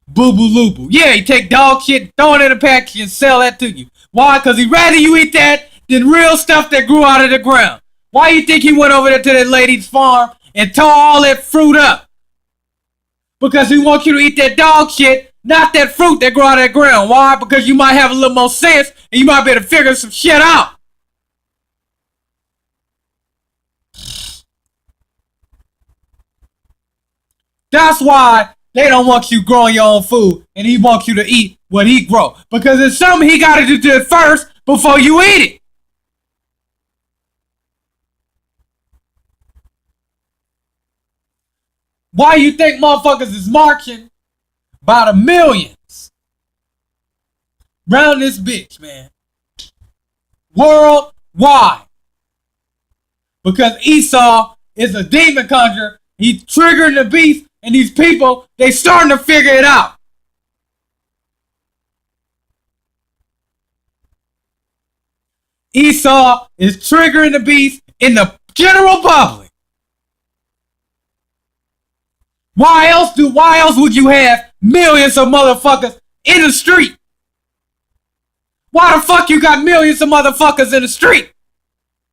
Boo boo loo boo. Yeah, he take dog shit, throw it in a package and sell that to you. Why? Because he'd rather you eat that than real stuff that grew out of the ground. Why you think he went over there to that lady's farm and tore all that fruit up? Because he wants you to eat that dog shit, not that fruit that grew out of the ground. Why? Because you might have a little more sense and you might be able to figure some shit out. That's why they don't want you growing your own food and he wants you to eat what he grow. Because it's something he got to do it first before you eat it. Why you think motherfuckers is marching by the millions round this bitch, man? Worldwide. Because Esau is a demon conjurer. He's triggering the beast, and these people, they starting to figure it out. Esau is triggering the beast in the general public. Why else would you have millions of motherfuckers in the street? Why the fuck you got millions of motherfuckers in the street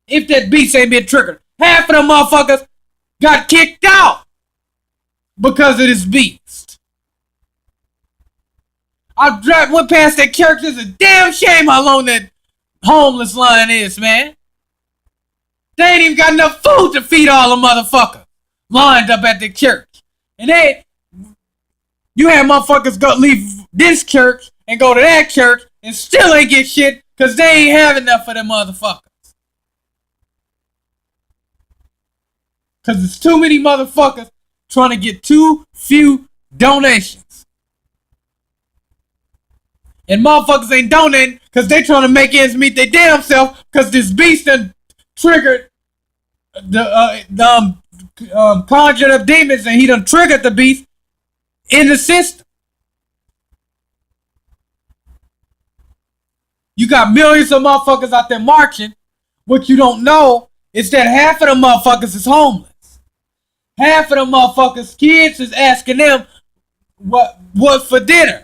if that beast ain't been triggered? Half of them motherfuckers got kicked out because of this beast. I went past that church. It's a damn shame how long that homeless line is, man. They ain't even got enough food to feed all the motherfuckers lined up at the church. And you have motherfuckers go leave this church and go to that church and still ain't get shit because they ain't have enough for them motherfuckers. Because there's too many motherfuckers trying to get too few donations. And motherfuckers ain't donating because they trying to make ends meet their damn self because this beast done triggered the conjured up demons and he done triggered the beast in the system. You got millions of motherfuckers out there marching. What you don't know is that half of them motherfuckers is homeless. Half of them motherfuckers' kids is asking them what for dinner.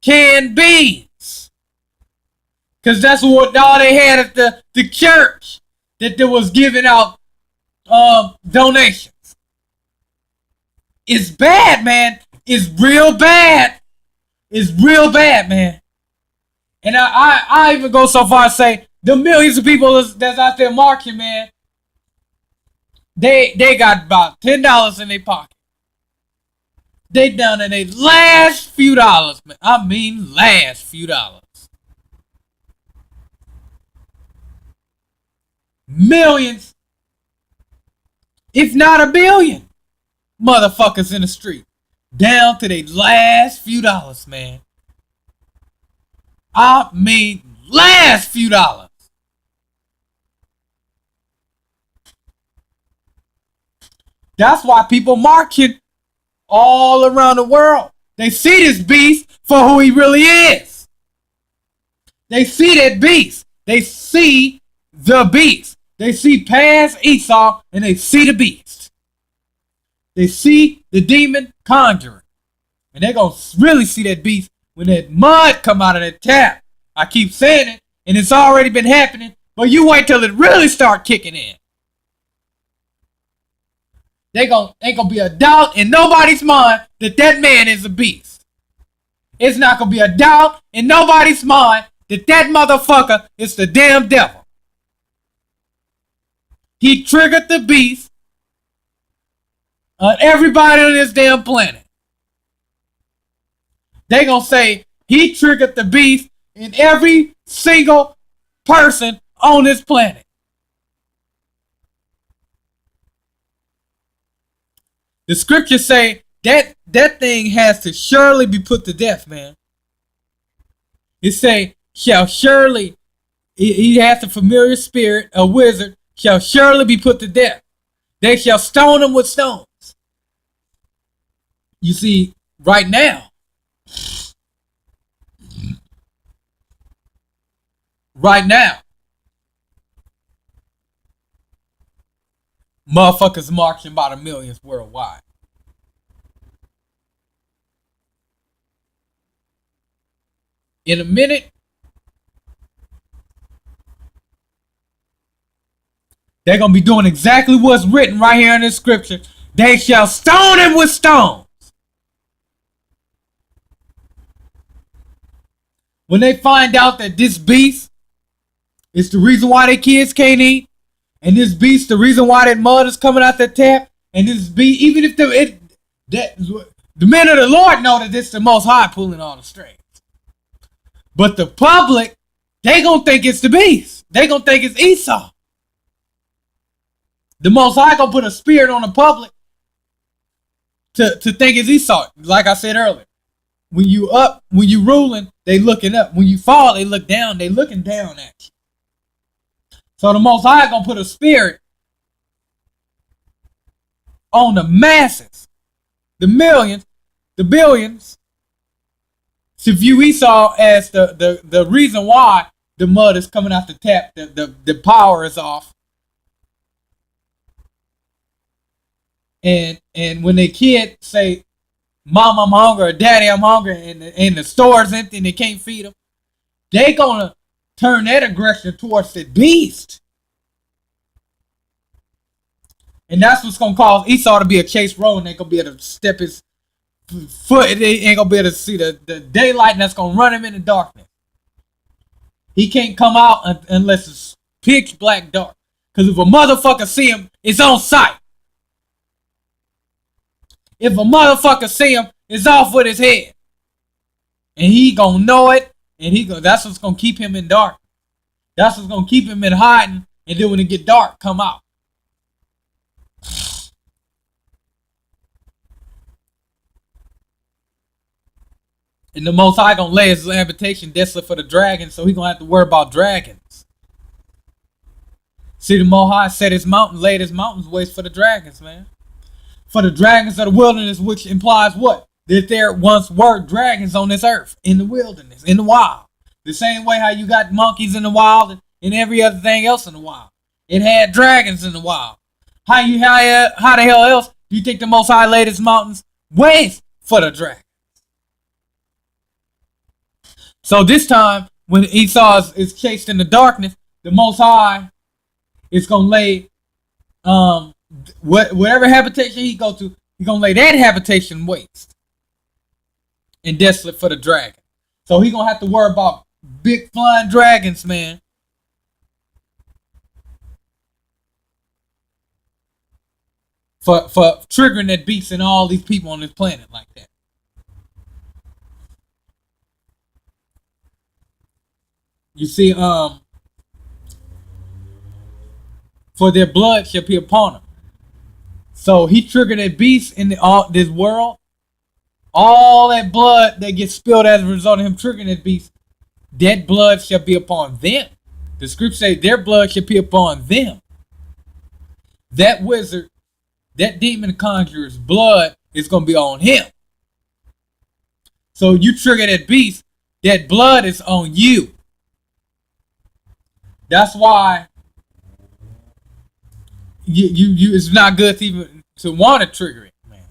Canned beans. Because that's what all they had at the church that they was giving out donations. It's bad, man. It's real bad. It's real bad, man. And I even go so far as say the millions of people that's out there marching, man, they got about $10 in their pocket. They down to their last few dollars, man. I mean last few dollars. Millions, if not a billion, motherfuckers in the street. Down to their last few dollars, man. I mean last few dollars. That's why people marching all around the world. They see this beast for who he really is. They see that beast. They see the beast. They see past Esau and they see the beast. They see the demon conjurer. And they're going to really see that beast when that mud come out of that tap. I keep saying it, and it's already been happening, but you wait till it really start kicking in. Ain't gonna be a doubt in nobody's mind that man is a beast. It's not gonna be a doubt in nobody's mind that motherfucker is the damn devil. He triggered the beast on everybody on this damn planet. They gonna say he triggered the beast in every single person on this planet. The scriptures say that thing has to surely be put to death, man. It say, shall surely, he has a familiar spirit, a wizard, shall surely be put to death. They shall stone him with stones. You see, right now, right now. Motherfuckers marching by the millions worldwide. In a minute, they're gonna be doing exactly what's written right here in this scripture. They shall stone him with stones. When they find out that this beast is the reason why their kids can't eat, and this beast the reason why that mud is coming out the tap, and this beast, even if the men of the Lord know that this is the Most High pulling all the strings. But the public, they gonna think it's the beast. They gonna think it's Esau. The Most High gonna put a spirit on the public to think it's Esau. Like I said earlier, when you ruling, they looking up. When you fall, they look down. They looking down at you. So the Most High gonna put a spirit on the masses, the millions, the billions, to view Esau as the reason why the mud is coming out the tap, the power is off. And when the kid say, "Mom, I'm hungry," or "Daddy, I'm hungry," and the store's empty and they can't feed them, they gonna turn that aggression towards the beast. And that's what's gonna cause Esau to be a chase road, and they gonna be able to step his foot. They ain't gonna be able to see the daylight, and that's gonna run him into darkness. He can't come out unless it's pitch black dark. Because if a motherfucker see him, it's on sight. If a motherfucker see him, it's off with his head. And he gonna know it, and that's what's gonna keep him in dark. That's what's gonna keep him in hiding, and then when it get dark, come out. And the Most High gonna lay his habitation desolate for the dragons, so he gonna have to worry about dragons. See, the Most High set his mountain, laid his mountains waste for the dragons, man. For the dragons of the wilderness, which implies what? That there once were dragons on this earth, in the wilderness, in the wild. The same way how you got monkeys in the wild and every other thing else in the wild. It had dragons in the wild. How the hell else do you think the Most High laid his mountains waste for the dragons? So this time, when Esau is chased in the darkness, the Most High is gonna lay whatever habitation he go to, he's gonna lay that habitation waste and desolate for the dragon. So he gonna have to worry about big flying dragons, man. For triggering that beast and all these people on this planet like that. You see, for their blood shall be upon them. So he triggered that beast in this world. All that blood that gets spilled as a result of him triggering that beast, that blood shall be upon them. The scripture says their blood shall be upon them. That wizard, that demon conjurer's blood is going to be on him. So you trigger that beast, that blood is on you. That's why you it's not good to even to want to trigger it, man.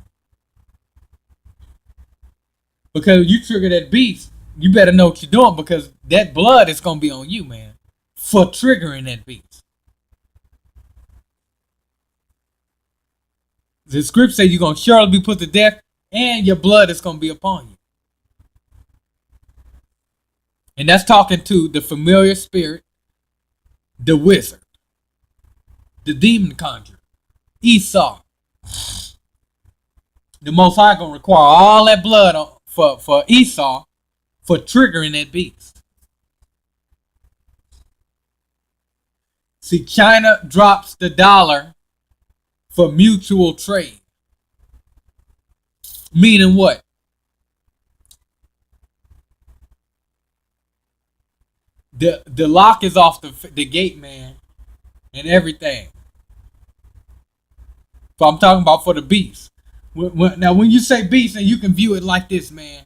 Because you trigger that beast, you better know what you're doing, because that blood is gonna be on you, man, for triggering that beast. The script says you're gonna surely be put to death, and your blood is gonna be upon you. And that's talking to the familiar spirit, the wizard, the demon conjurer, Esau. The Most High gonna require all that blood for Esau for triggering that beast. See, China drops the dollar for mutual trade. Meaning what? The lock is off the gate, man, and everything. So I'm talking about for the beast. Now, when you say beast, and you can view it like this, man.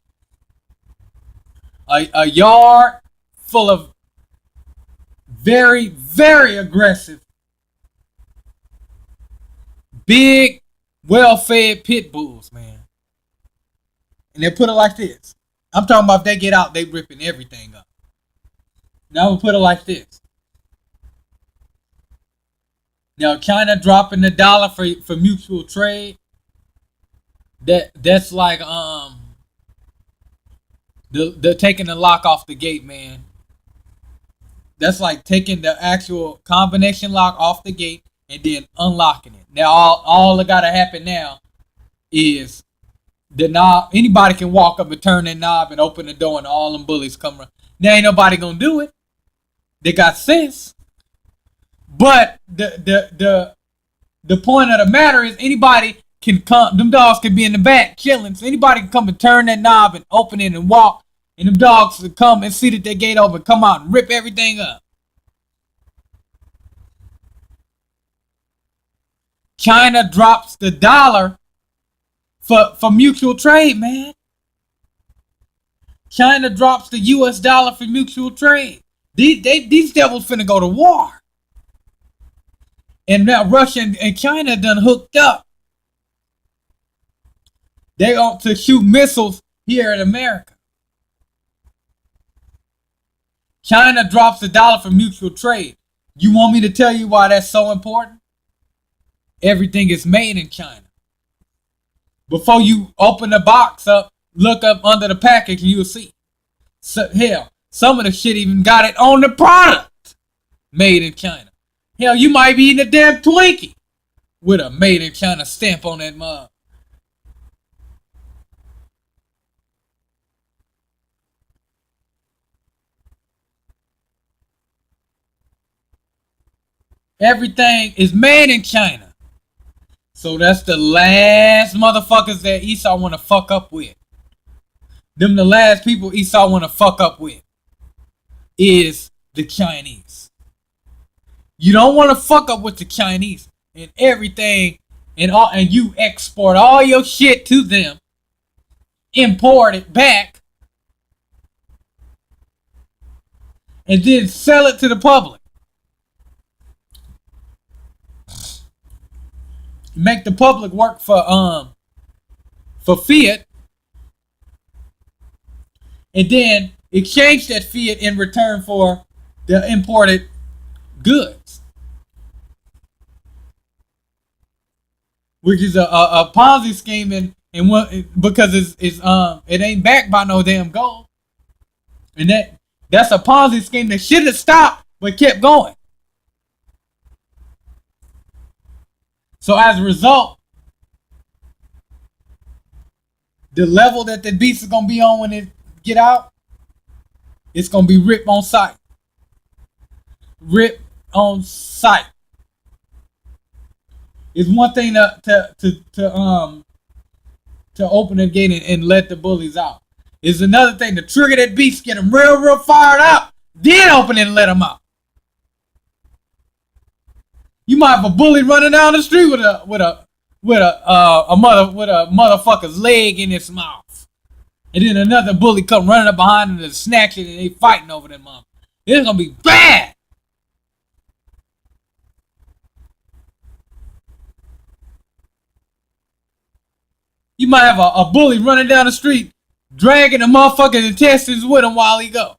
A yard full of Very, very aggressive, big, well-fed pit bulls, man. And they put it like this. I'm talking about if they get out, they ripping everything up. Now we'll put it like this. Now China dropping the dollar for mutual trade. That's like the taking the lock off the gate, man. That's like taking the actual combination lock off the gate and then unlocking it. Now all that gotta happen now is the knob. Anybody can walk up and turn that knob and open the door, and all them bullies come around. Now ain't nobody gonna do it. They got sense. But the point of the matter is anybody can come. Them dogs can be in the back chilling. So anybody can come and turn that knob and open it and walk. And them dogs will come and see that their gate open, come out and rip everything up. China drops the dollar for mutual trade, man. China drops the US dollar for mutual trade. These devils finna go to war. And now Russia and China done hooked up. They ought to shoot missiles here in America. China drops the dollar for mutual trade. You want me to tell you why that's so important? Everything is made in China. Before you open the box up, look up under the package and you'll see. So, hell, some of the shit even got it on the product. Made in China. Hell, you might be eating a damn Twinkie with a made in China stamp on that mug. Everything is made in China. So that's the last motherfuckers that Esau want to fuck up with. Them the last people Esau want to fuck up with is the Chinese. You don't want to fuck up with the Chinese and everything, and you export all your shit to them, import it back, and then sell it to the public. Make the public work for fiat, and then exchange that fiat in return for the imported goods, which is a Ponzi scheme, and what, because it ain't backed by no damn gold, and that's a Ponzi scheme that should have stopped but kept going. So as a result, the level that the beast is gonna be on when it get out, it's gonna be ripped on sight. Ripped on sight. It's one thing to open the gate and let the bullies out. It's another thing to trigger that beast, get them real fired up, then open it and let them out. You might have a bully running down the street with a motherfucker's leg in its mouth, and then another bully come running up behind him and snatch it, and they fighting over that motherfucker. It's gonna be bad. You might have a bully running down the street, dragging a motherfucker's intestines with him while he go.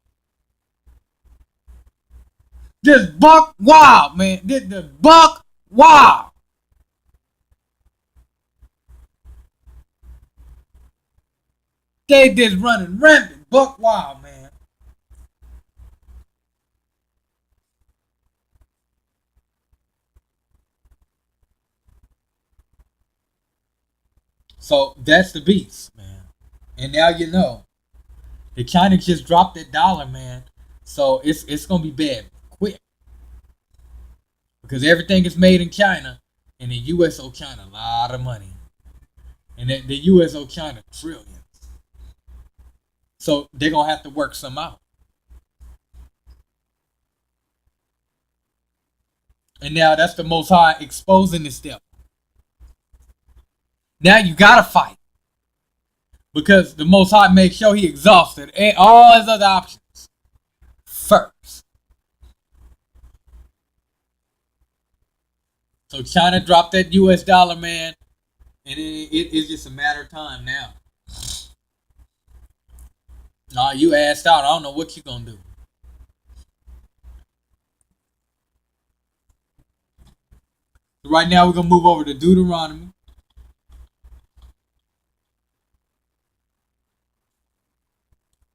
Just buck wild, man. The buck wild. They just running rampant, buck wild, man. So that's the beast, man. And now you know. The China just dropped that dollar, man. So it's gonna be bad quick. Because everything is made in China, and the US owe China a lot of money. And the US owe China trillions. So they're gonna have to work some out. And now that's the Most High exposing this devil. Now you gotta fight. Because the Most High made sure he exhausted all his other options first. Look, China dropped that US dollar, man, and it's just a matter of time now. Nah, you asked out. I don't know what you gonna do. Right now, we're gonna move over to Deuteronomy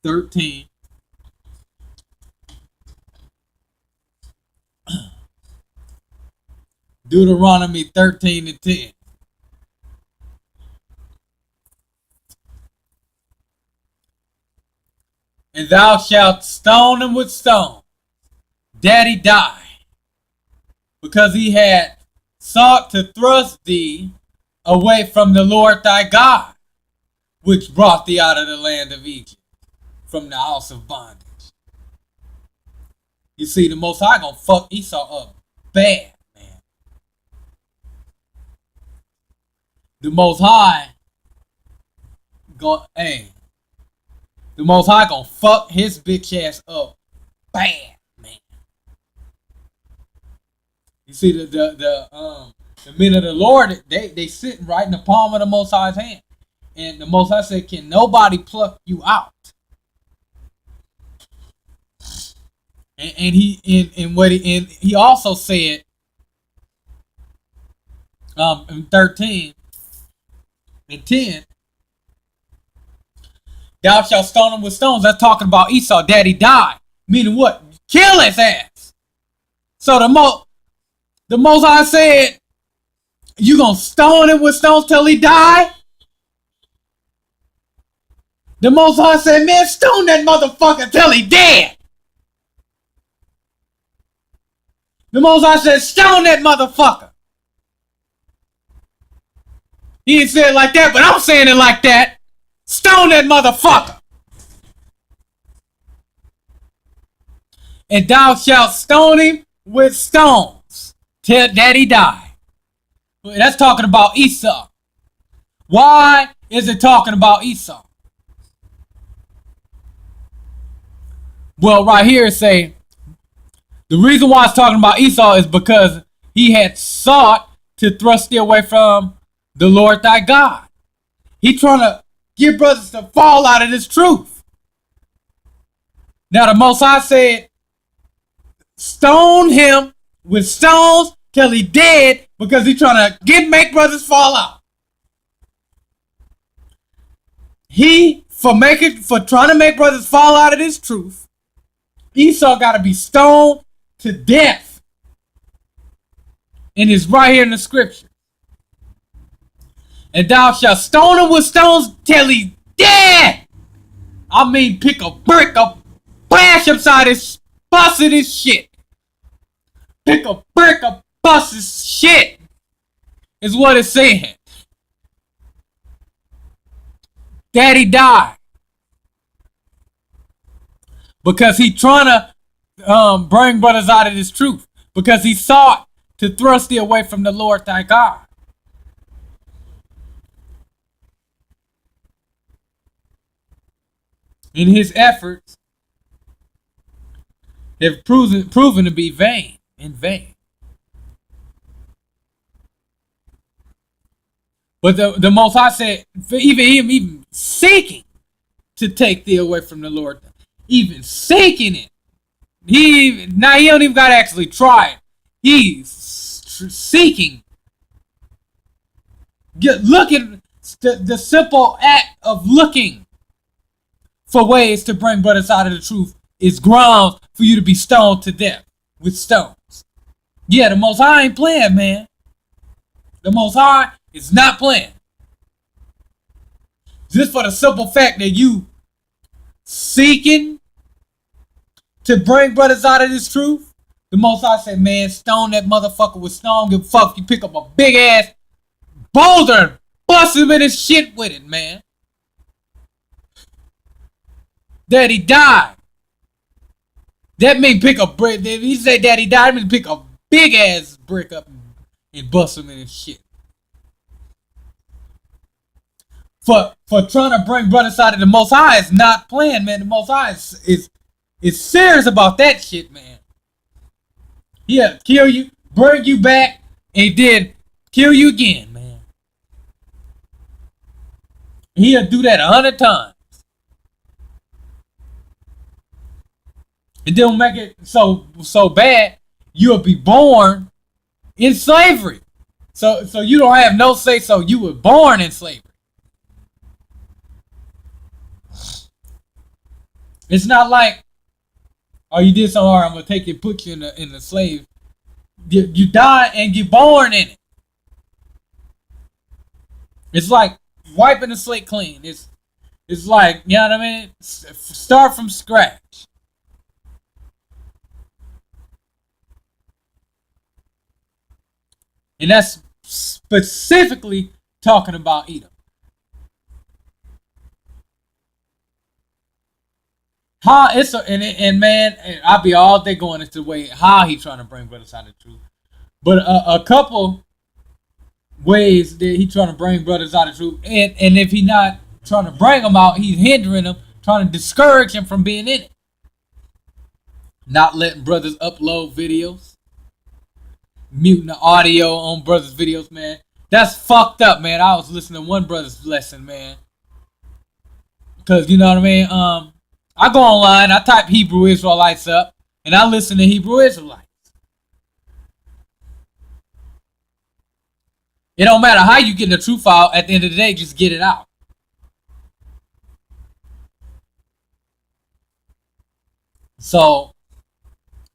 13. Deuteronomy 13 and 10. And thou shalt stone him with stone. Daddy died, because he had sought to thrust thee away from the Lord thy God, which brought thee out of the land of Egypt, from the house of bondage. You see, the Most High gonna fuck Esau up bad, man. The Most High the Most High gonna fuck his bitch ass up bad, man. You see, the men of the Lord, they sitting right in the palm of the Most High's hand, and the Most High said, "Can nobody pluck you out?" And he also said, in 13 and 10, thou shalt stone him with stones. That's talking about Esau. Daddy died, meaning what? Kill his ass. So the Most High said, you gonna stone him with stones till he die? The Most High said, man, stone that motherfucker till he dead. The Most High said, stone that motherfucker. He didn't say it like that, but I'm saying it like that. Stone that motherfucker. And thou shalt stone him with stones till daddy die. That's talking about Esau. Why is it talking about Esau? Well, right here it say, the reason why it's talking about Esau is because he had sought to thrust thee away from the Lord thy God. He trying to get brothers to fall out of this truth. Now the Most High said, stone him with stones till he dead, because he trying to make brothers fall out. For trying to make brothers fall out of this truth, Esau got to be stoned to death. And it's right here in the scripture. And thou shalt stone him with stones till he dead. I mean, pick a brick up, bash upside his, busted his shit. Pick a brick up, bust his shit. Is what it's saying. Daddy died because he trying to bring brothers out of this truth, because he sought to thrust thee away from the Lord thy God. And his efforts have proven to be in vain. But the Most High said, for even seeking to take thee away from the Lord, even seeking it, he don't even got to actually try it. He's seeking. Looking, the simple act of looking for ways to bring brothers out of the truth is grounds for you to be stoned to death with stones. Yeah, the Most High ain't playing, man. The Most High is not playing. Just for the simple fact that you seeking to bring brothers out of this truth, the Most High said, man, stone that motherfucker with stone. Give a fuck. You pick up a big ass boulder and bust him in his shit with it, man. Daddy died. That mean pick a brick. If he say daddy died, I mean pick a big ass brick up and bust him in his shit. For trying to bring brothers out of the Most High is not playing, man. The Most High is serious about that shit, man. He'll kill you, bring you back, and then kill you again, man. He'll do that 100 times. It don't make it so bad. You'll be born in slavery. So you don't have no say. So you were born in slavery. It's not like, oh, you did something hard, I'm gonna take you and put you in the slave. You die and get born in it. It's like wiping the slate clean. It's like, you know what I mean? Start from scratch. And that's specifically talking about Edom. How it's and man, I'll be all day going into the way how he trying to bring brothers out of the truth. But a couple ways that he trying to bring brothers out of the truth, and if he not trying to bring them out, he's hindering them, trying to discourage him from being in it. Not letting brothers upload videos, muting the audio on brothers' videos, man. That's fucked up, man. I was listening to one brother's lesson, man. Cause you know what I mean. I go online, I type Hebrew Israelites up, and I listen to Hebrew Israelites. It don't matter how you get the truth out. At the end of the day, just get it out. So,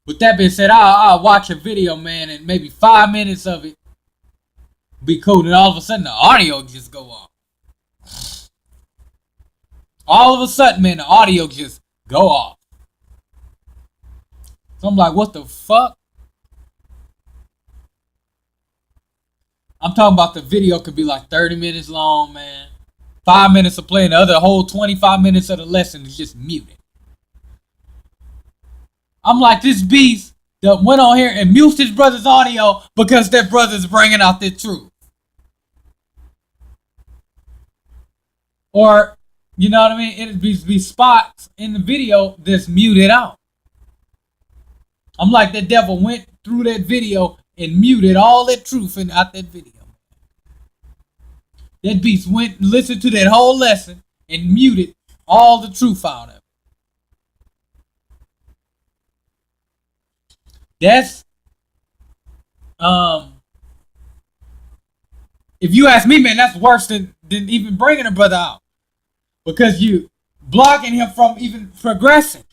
with that being said, I'll watch a video, man, and maybe 5 minutes of it be cool, and all of a sudden the audio just go off. All of a sudden, man, the audio just go off. So I'm like, what the fuck? I'm talking about the video could be like 30 minutes long, man. 5 minutes of playing, the other whole 25 minutes of the lesson is just muted. I'm like, this beast that went on here and mutes his brother's audio because that brother's bringing out the truth. Or, you know what I mean? It'd be spots in the video that's muted out. I'm like, the devil went through that video and muted all that truth out that video. That beast went and listened to that whole lesson and muted all the truth out of it. That's, if you ask me, man, that's worse than even bringing a brother out. Because you blocking him from even progressing.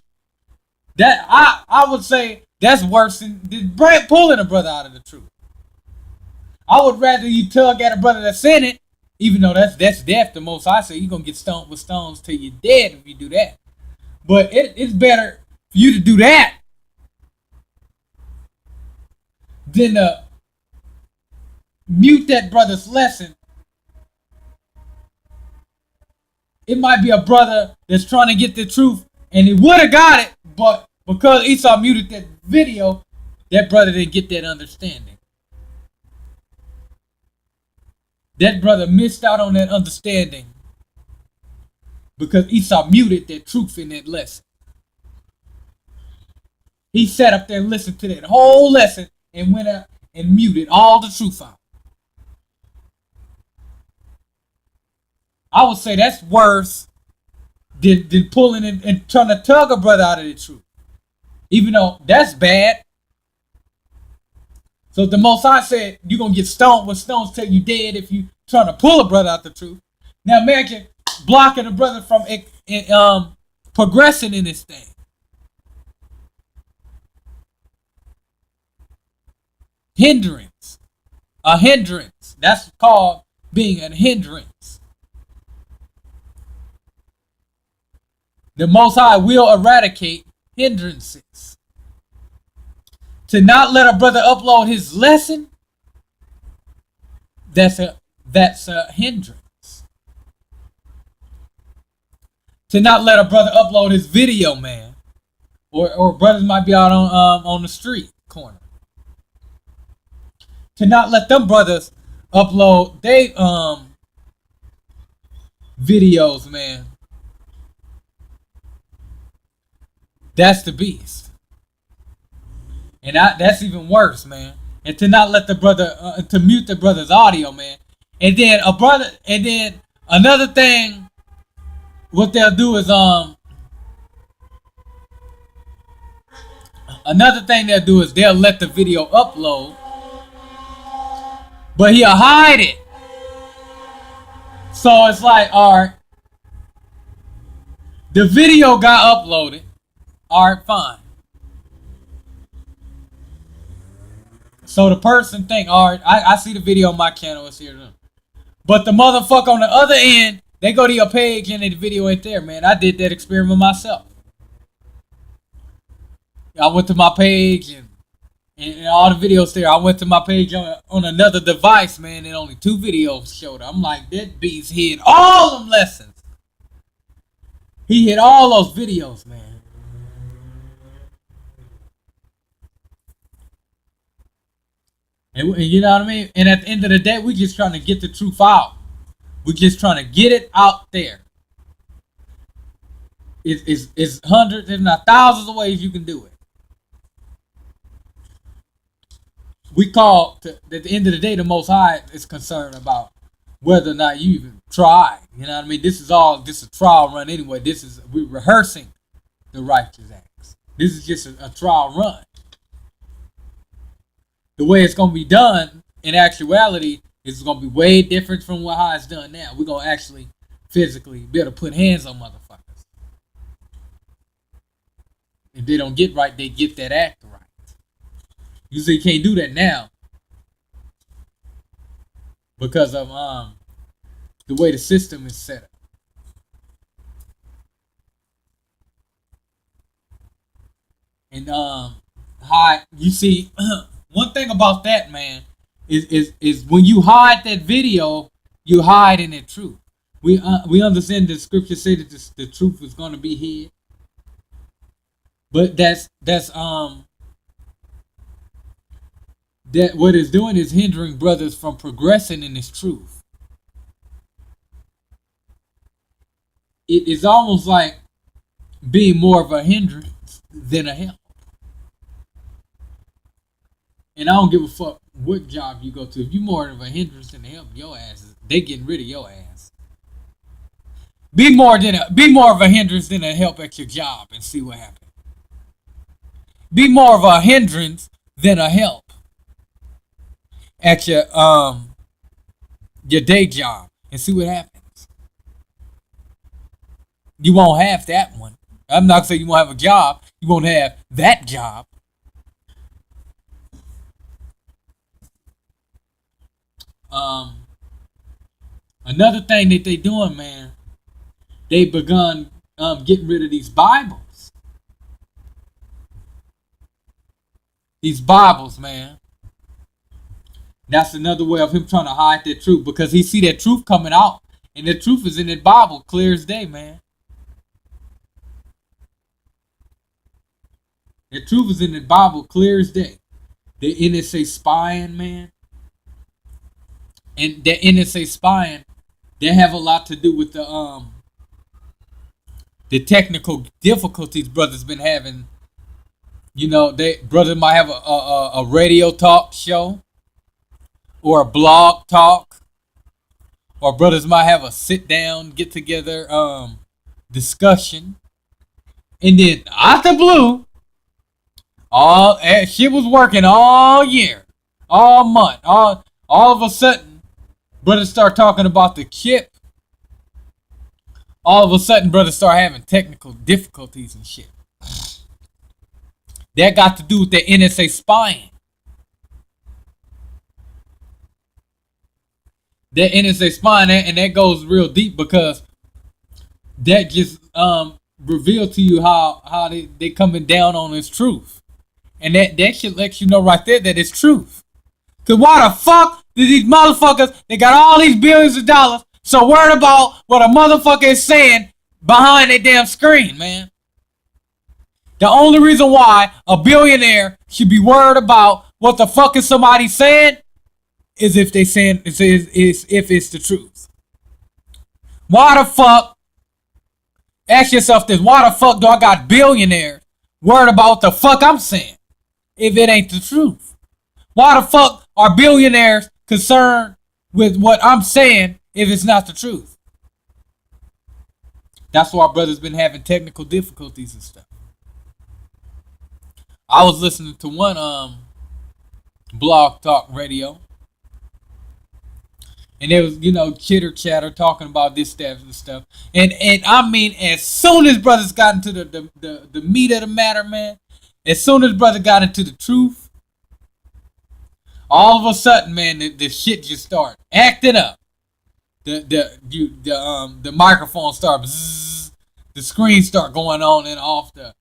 That I would say that's worse than pulling a brother out of the truth. I would rather you tug at a brother that's in it, even though that's death. The most I say, you're gonna get stoned with stones till you're dead if you do that. But it's better for you to do that than to mute that brother's lesson. It might be a brother that's trying to get the truth, and he would have got it, but because Esau muted that video, that brother didn't get that understanding. That brother missed out on that understanding because Esau muted that truth in that lesson. He sat up there and listened to that whole lesson and went out and muted all the truth out. I would say that's worse than pulling and trying to tug a brother out of the truth. Even though that's bad. So the Most High said you're going to get stoned with stones till you dead if you trying to pull a brother out the truth. Now imagine blocking a brother from progressing in this thing. Hindrance. A hindrance. That's called being a hindrance. The Most High will eradicate hindrances. To not let a brother upload his lesson, that's a hindrance. To not let a brother upload his video, man, or brothers might be out on the street corner. To not let them brothers upload they videos, man. That's the beast. And that's even worse, man. and to not let the brother to mute the brother's audio, man. And then another thing, what they'll do is another thing they'll do is they'll let the video upload, but he'll hide it. So it's like, all right, the video got uploaded. All right, fine. So the person think, all right, I see the video on my channel, it's here. But the motherfucker on the other end, they go to your page and the video ain't there, man. I did that experiment myself. I went to my page and all the videos there. I went to my page on another device, man, and only 2 videos showed up. I'm like, that beast hit all them lessons. He hit all those videos, man. And you know what I mean? And at the end of the day, we just trying to get the truth out. We just trying to get it out there. It's hundreds, if not thousands of ways you can do it. We call, at the end of the day, the Most High is concerned about whether or not you even try. You know what I mean? This is a trial run anyway. We're rehearsing the righteous acts. This is just a trial run. The way it's going to be done, in actuality, is going to be way different from how it's done now. We're going to actually physically be able to put hands on motherfuckers. If they don't get right, they get that act right. You see, you can't do that now because of the way the system is set up. And how you see, one thing about that, man, is when you hide that video, you hide in the truth. We understand the scripture say that the truth is going to be hid, but that's that what it's doing is hindering brothers from progressing in this truth. It is almost like being more of a hindrance than a help. And I don't give a fuck what job you go to. If you more of a hindrance than a help, your ass, they getting rid of your ass. Be more of a hindrance than a help at your job and see what happens. Be more of a hindrance than a help at your day job and see what happens. You won't have that one. I'm not saying you won't have a job. You won't have that job. Another thing that they doing, man, they begun getting rid of these Bibles. These Bibles, man. That's another way of him trying to hide that truth, because he see that truth coming out, and the truth is in that Bible, clear as day, man. The truth is in the Bible, clear as day. The NSA spying, man. And the NSA spying, they have a lot to do with the technical difficulties brothers been having. You know, brothers might have a radio talk show or a blog talk, or brothers might have a sit down, get together discussion, and then out the blue, shit was working all year, all month, all of a sudden, brothers start talking about the chip. All of a sudden, brothers start having technical difficulties and shit. That got to do with the NSA spying. That NSA spying, and that goes real deep, because that just revealed to you how they coming down on this truth. And that should let you know right there that it's truth. Cause why the fuck do these motherfuckers, they got all these billions of dollars, so worried about what a motherfucker is saying behind that damn screen, man? The only reason why a billionaire should be worried about what the fuck is somebody saying is if they saying is if it's the truth. Why the fuck? Ask yourself this: why the fuck do I got billionaires worried about what the fuck I'm saying if it ain't the truth? Why the fuck are billionaires concerned with what I'm saying if it's not the truth? That's why our brother's been having technical difficulties and stuff. I was listening to one blog talk radio, and there was, chitter chatter talking about this stuff and stuff. And I mean, as soon as brothers got into the meat of the matter, man, as soon as brother got into the truth, all of a sudden, man, the shit just started acting up. The microphone start bzzz, the screen start going on and off, the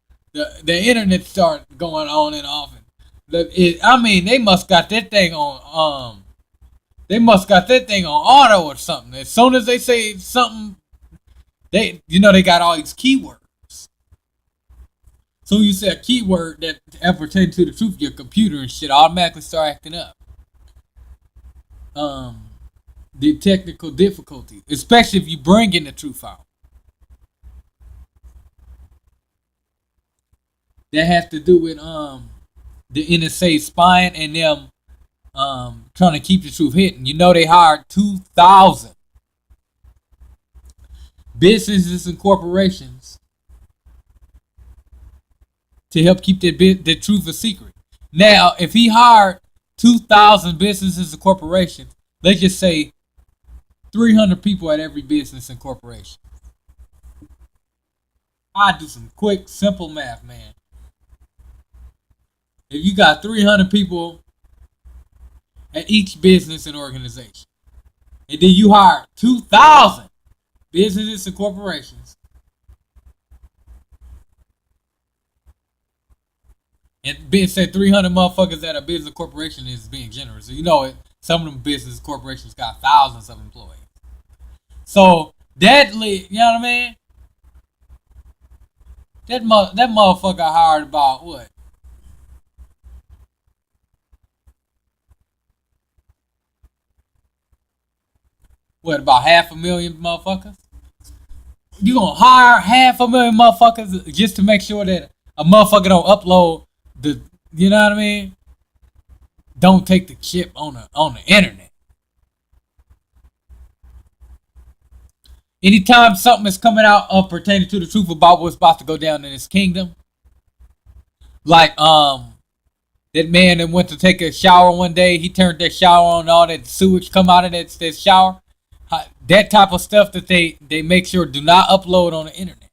internet start going on and off. I mean, they must got that thing on auto or something. As soon as they say something, they got all these keywords. So you say a keyword that pertains to the truth, your computer and shit automatically start acting up. The technical difficulty, especially if you bring in the truth out. That has to do with the NSA spying and them trying to keep the truth hidden. They hired 2,000 businesses and corporations to help keep the truth a secret. Now, if he hired 2,000 businesses and corporations, let's just say 300 people at every business and corporation. I do some quick, simple math, man. If you got 300 people at each business and organization, and then you hire 2,000 businesses and corporations, and being said 300 motherfuckers at a business corporation is being generous. So some of them business corporations got thousands of employees. So that you know what I mean? That motherfucker hired about what? What, about 500,000 motherfuckers? You gonna hire 500,000 motherfuckers just to make sure that a motherfucker don't upload you know what I mean? Don't take the chip on the internet. Anytime something is coming out pertaining to the truth about what's about to go down in his kingdom, like that man that went to take a shower one day, he turned that shower on, all that sewage come out of that shower. That type of stuff that they make sure do not upload on the internet.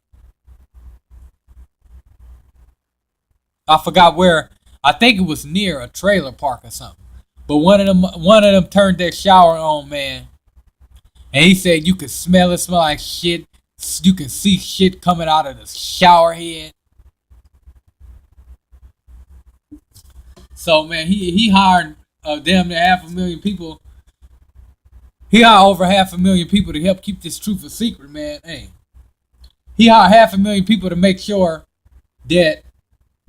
I forgot where. I think it was near a trailer park or something. But one of them turned that shower on, man. And he said you could smell it, smell like shit. You can see shit coming out of the shower head. So, man, he hired damn near 500,000 people. He hired over 500,000 people to help keep this truth a secret, man. Hey, he hired 500,000 people to make sure that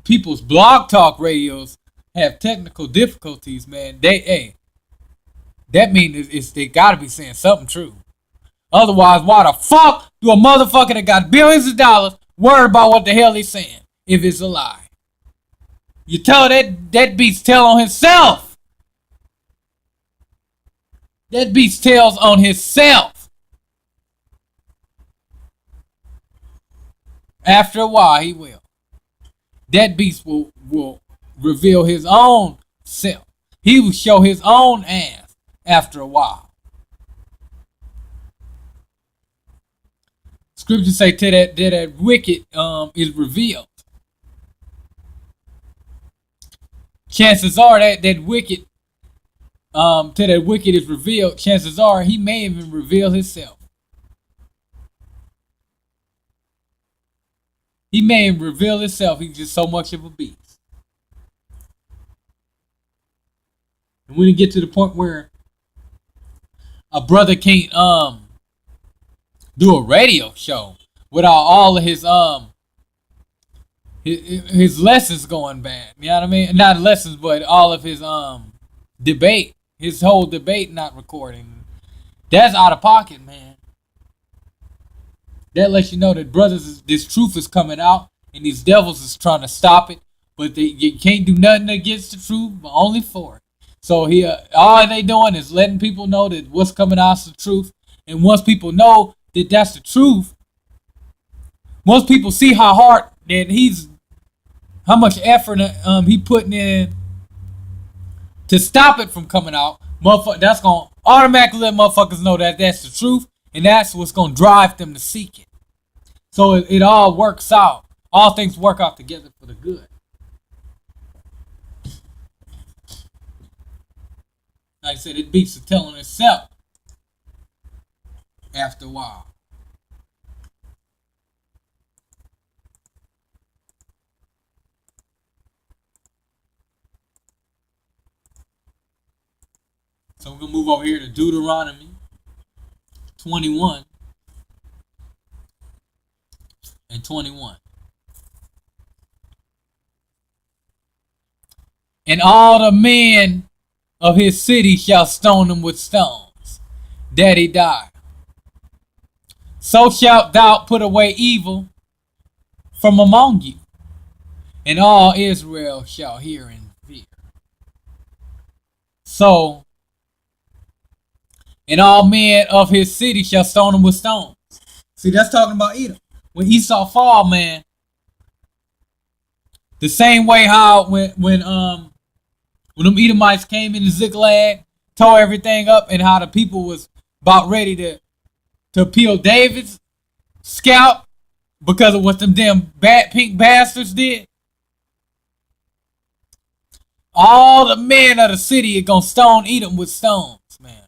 people's blog talk radios have technical difficulties, man. That means they gotta be saying something true. Otherwise, why the fuck do a motherfucker that got billions of dollars worry about what the hell he's saying if it's a lie? You tell that beast tell on himself. That beast tells on himself. After a while, he will. That beast will reveal his own self. He will show his own ass after a while. Scriptures say that wicked is revealed. Chances are that wicked till that wicked is revealed, chances are he may even reveal himself. He may even reveal himself. He's just so much of a beast. And when you get to the point where a brother can't do a radio show without all of his lessons going bad, you know what I mean? Not lessons, but all of his debate, his whole debate not recording. That's out of pocket, man. That lets you know that brothers, this truth is coming out, and these devils is trying to stop it, but you can't do nothing against the truth, but only for it. So he all they doing is letting people know that what's coming out is the truth. And once people know that that's the truth, once people see how hard that how much effort he putting in to stop it from coming out, motherfucker, that's gonna automatically let motherfuckers know that that's the truth, and that's what's gonna drive them to seek it. So it all works out. All things work out together for the good. Like I said, it beats the telling itself after a while. So we're gonna move over here to Deuteronomy 21 and 21. And all the men of his city shall stone him with stones, that he die. So shalt thou put away evil from among you, and all Israel shall hear and fear. So, and all men of his city shall stone him with stones. See, that's talking about Edom. When Esau fall, man, the same way how when them Edomites came into Ziklag, tore everything up, and how the people was about ready to peel David's scalp because of what them damn bad pink bastards did. All the men of the city are gonna stone Edom with stones, man,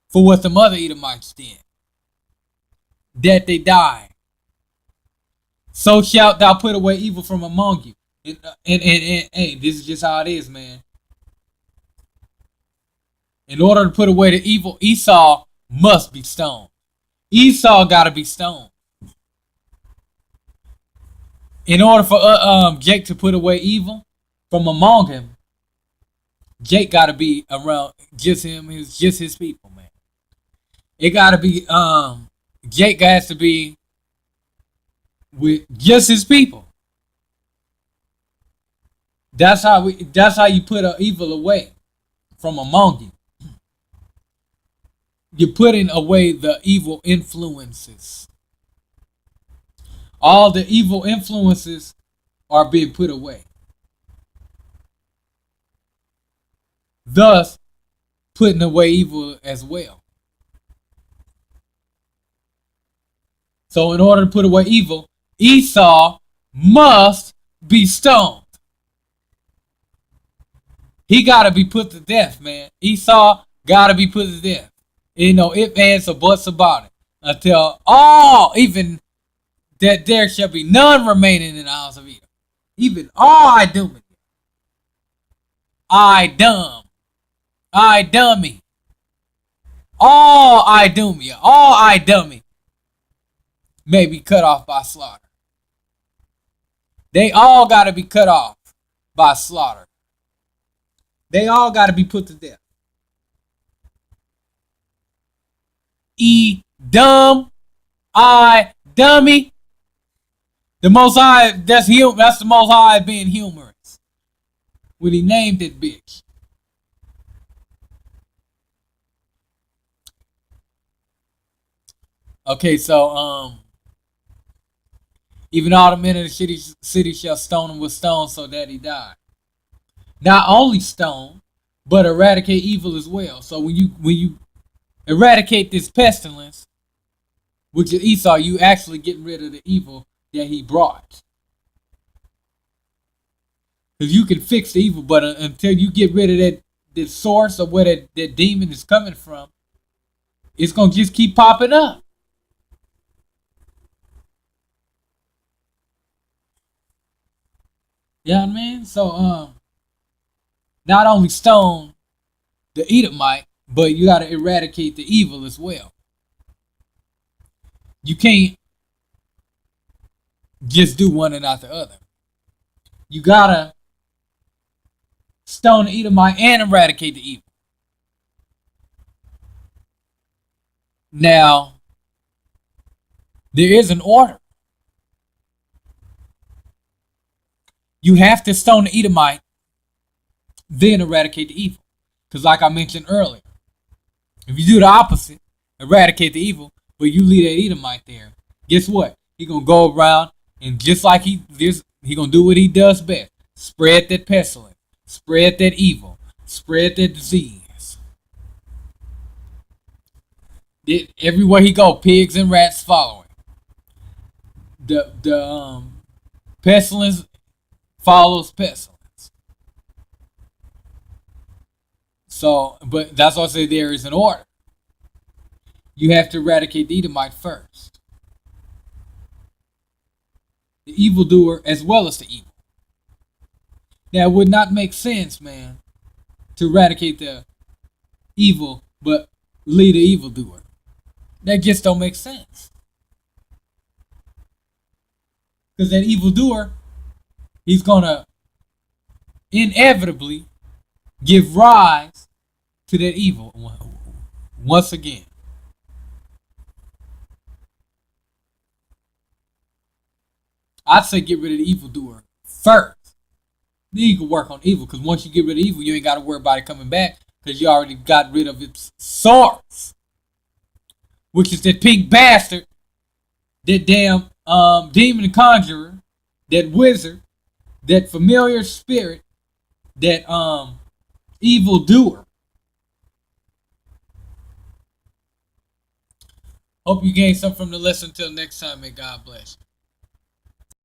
for what the other Edomites did, that they died. So shalt thou put away evil from among you. And hey, this is just how it is, man. In order to put away the evil, Esau must be stoned. Esau gotta be stoned. In order for Jake to put away evil from among him, Jake gotta be around just him, just his people, man. It gotta be Jake has to be with just his people. That's how you put evil away from among you. You're putting away the evil influences. All the evil influences are being put away. Thus, putting away evil as well. So in order to put away evil, Esau must be stoned. He gotta be put to death, man. Esau gotta be put to death. You know, if ands or buts about it. Until all, even that there shall be none remaining in the house of Edom. Even all Idumean. Idummy. All Idumea, all Idummy may be cut off by slaughter. They all gotta be cut off by slaughter. They all gotta be put to death. Dumb, dummy. The Most High, that's the Most High being humorous when he named it bitch. Okay, so even all the men of the city shall stone him with stones so that he died. Not only stone, but eradicate evil as well. So when you eradicate this pestilence, which is Esau, you actually getting rid of the evil that he brought. Because you can fix the evil, but until you get rid of that source of where that demon is coming from, it's going to just keep popping up. You know what I mean? So, not only stone the Edomite, but you got to eradicate the evil as well. You can't just do one and not the other. You got to stone the Edomite and eradicate the evil. Now, there is an order. You have to stone the Edomite then eradicate the evil. Because like I mentioned earlier, if you do the opposite, eradicate the evil, but you leave that Edomite there, guess what? He gonna go around and just like he gonna do what he does best: spread that pestilence, spread that evil, spread that disease. Everywhere he go, pigs and rats following. The pestilence follows pestilence. So, but that's why I say there is an order. You have to eradicate the Edomite first, the evildoer as well as the evil. Now, it would not make sense, man, to eradicate the evil but leave the evildoer. That just don't make sense. Because that evildoer, he's gonna inevitably give rise to that evil once again. I'd say get rid of the evildoer first. Then you can work on evil, because once you get rid of evil, you ain't got to worry about it coming back, because you already got rid of its source, which is that pink bastard, that damn demon and conjurer, that wizard, that familiar spirit, that evil doer. Hope you gained something from the lesson. Until next time, may God bless you.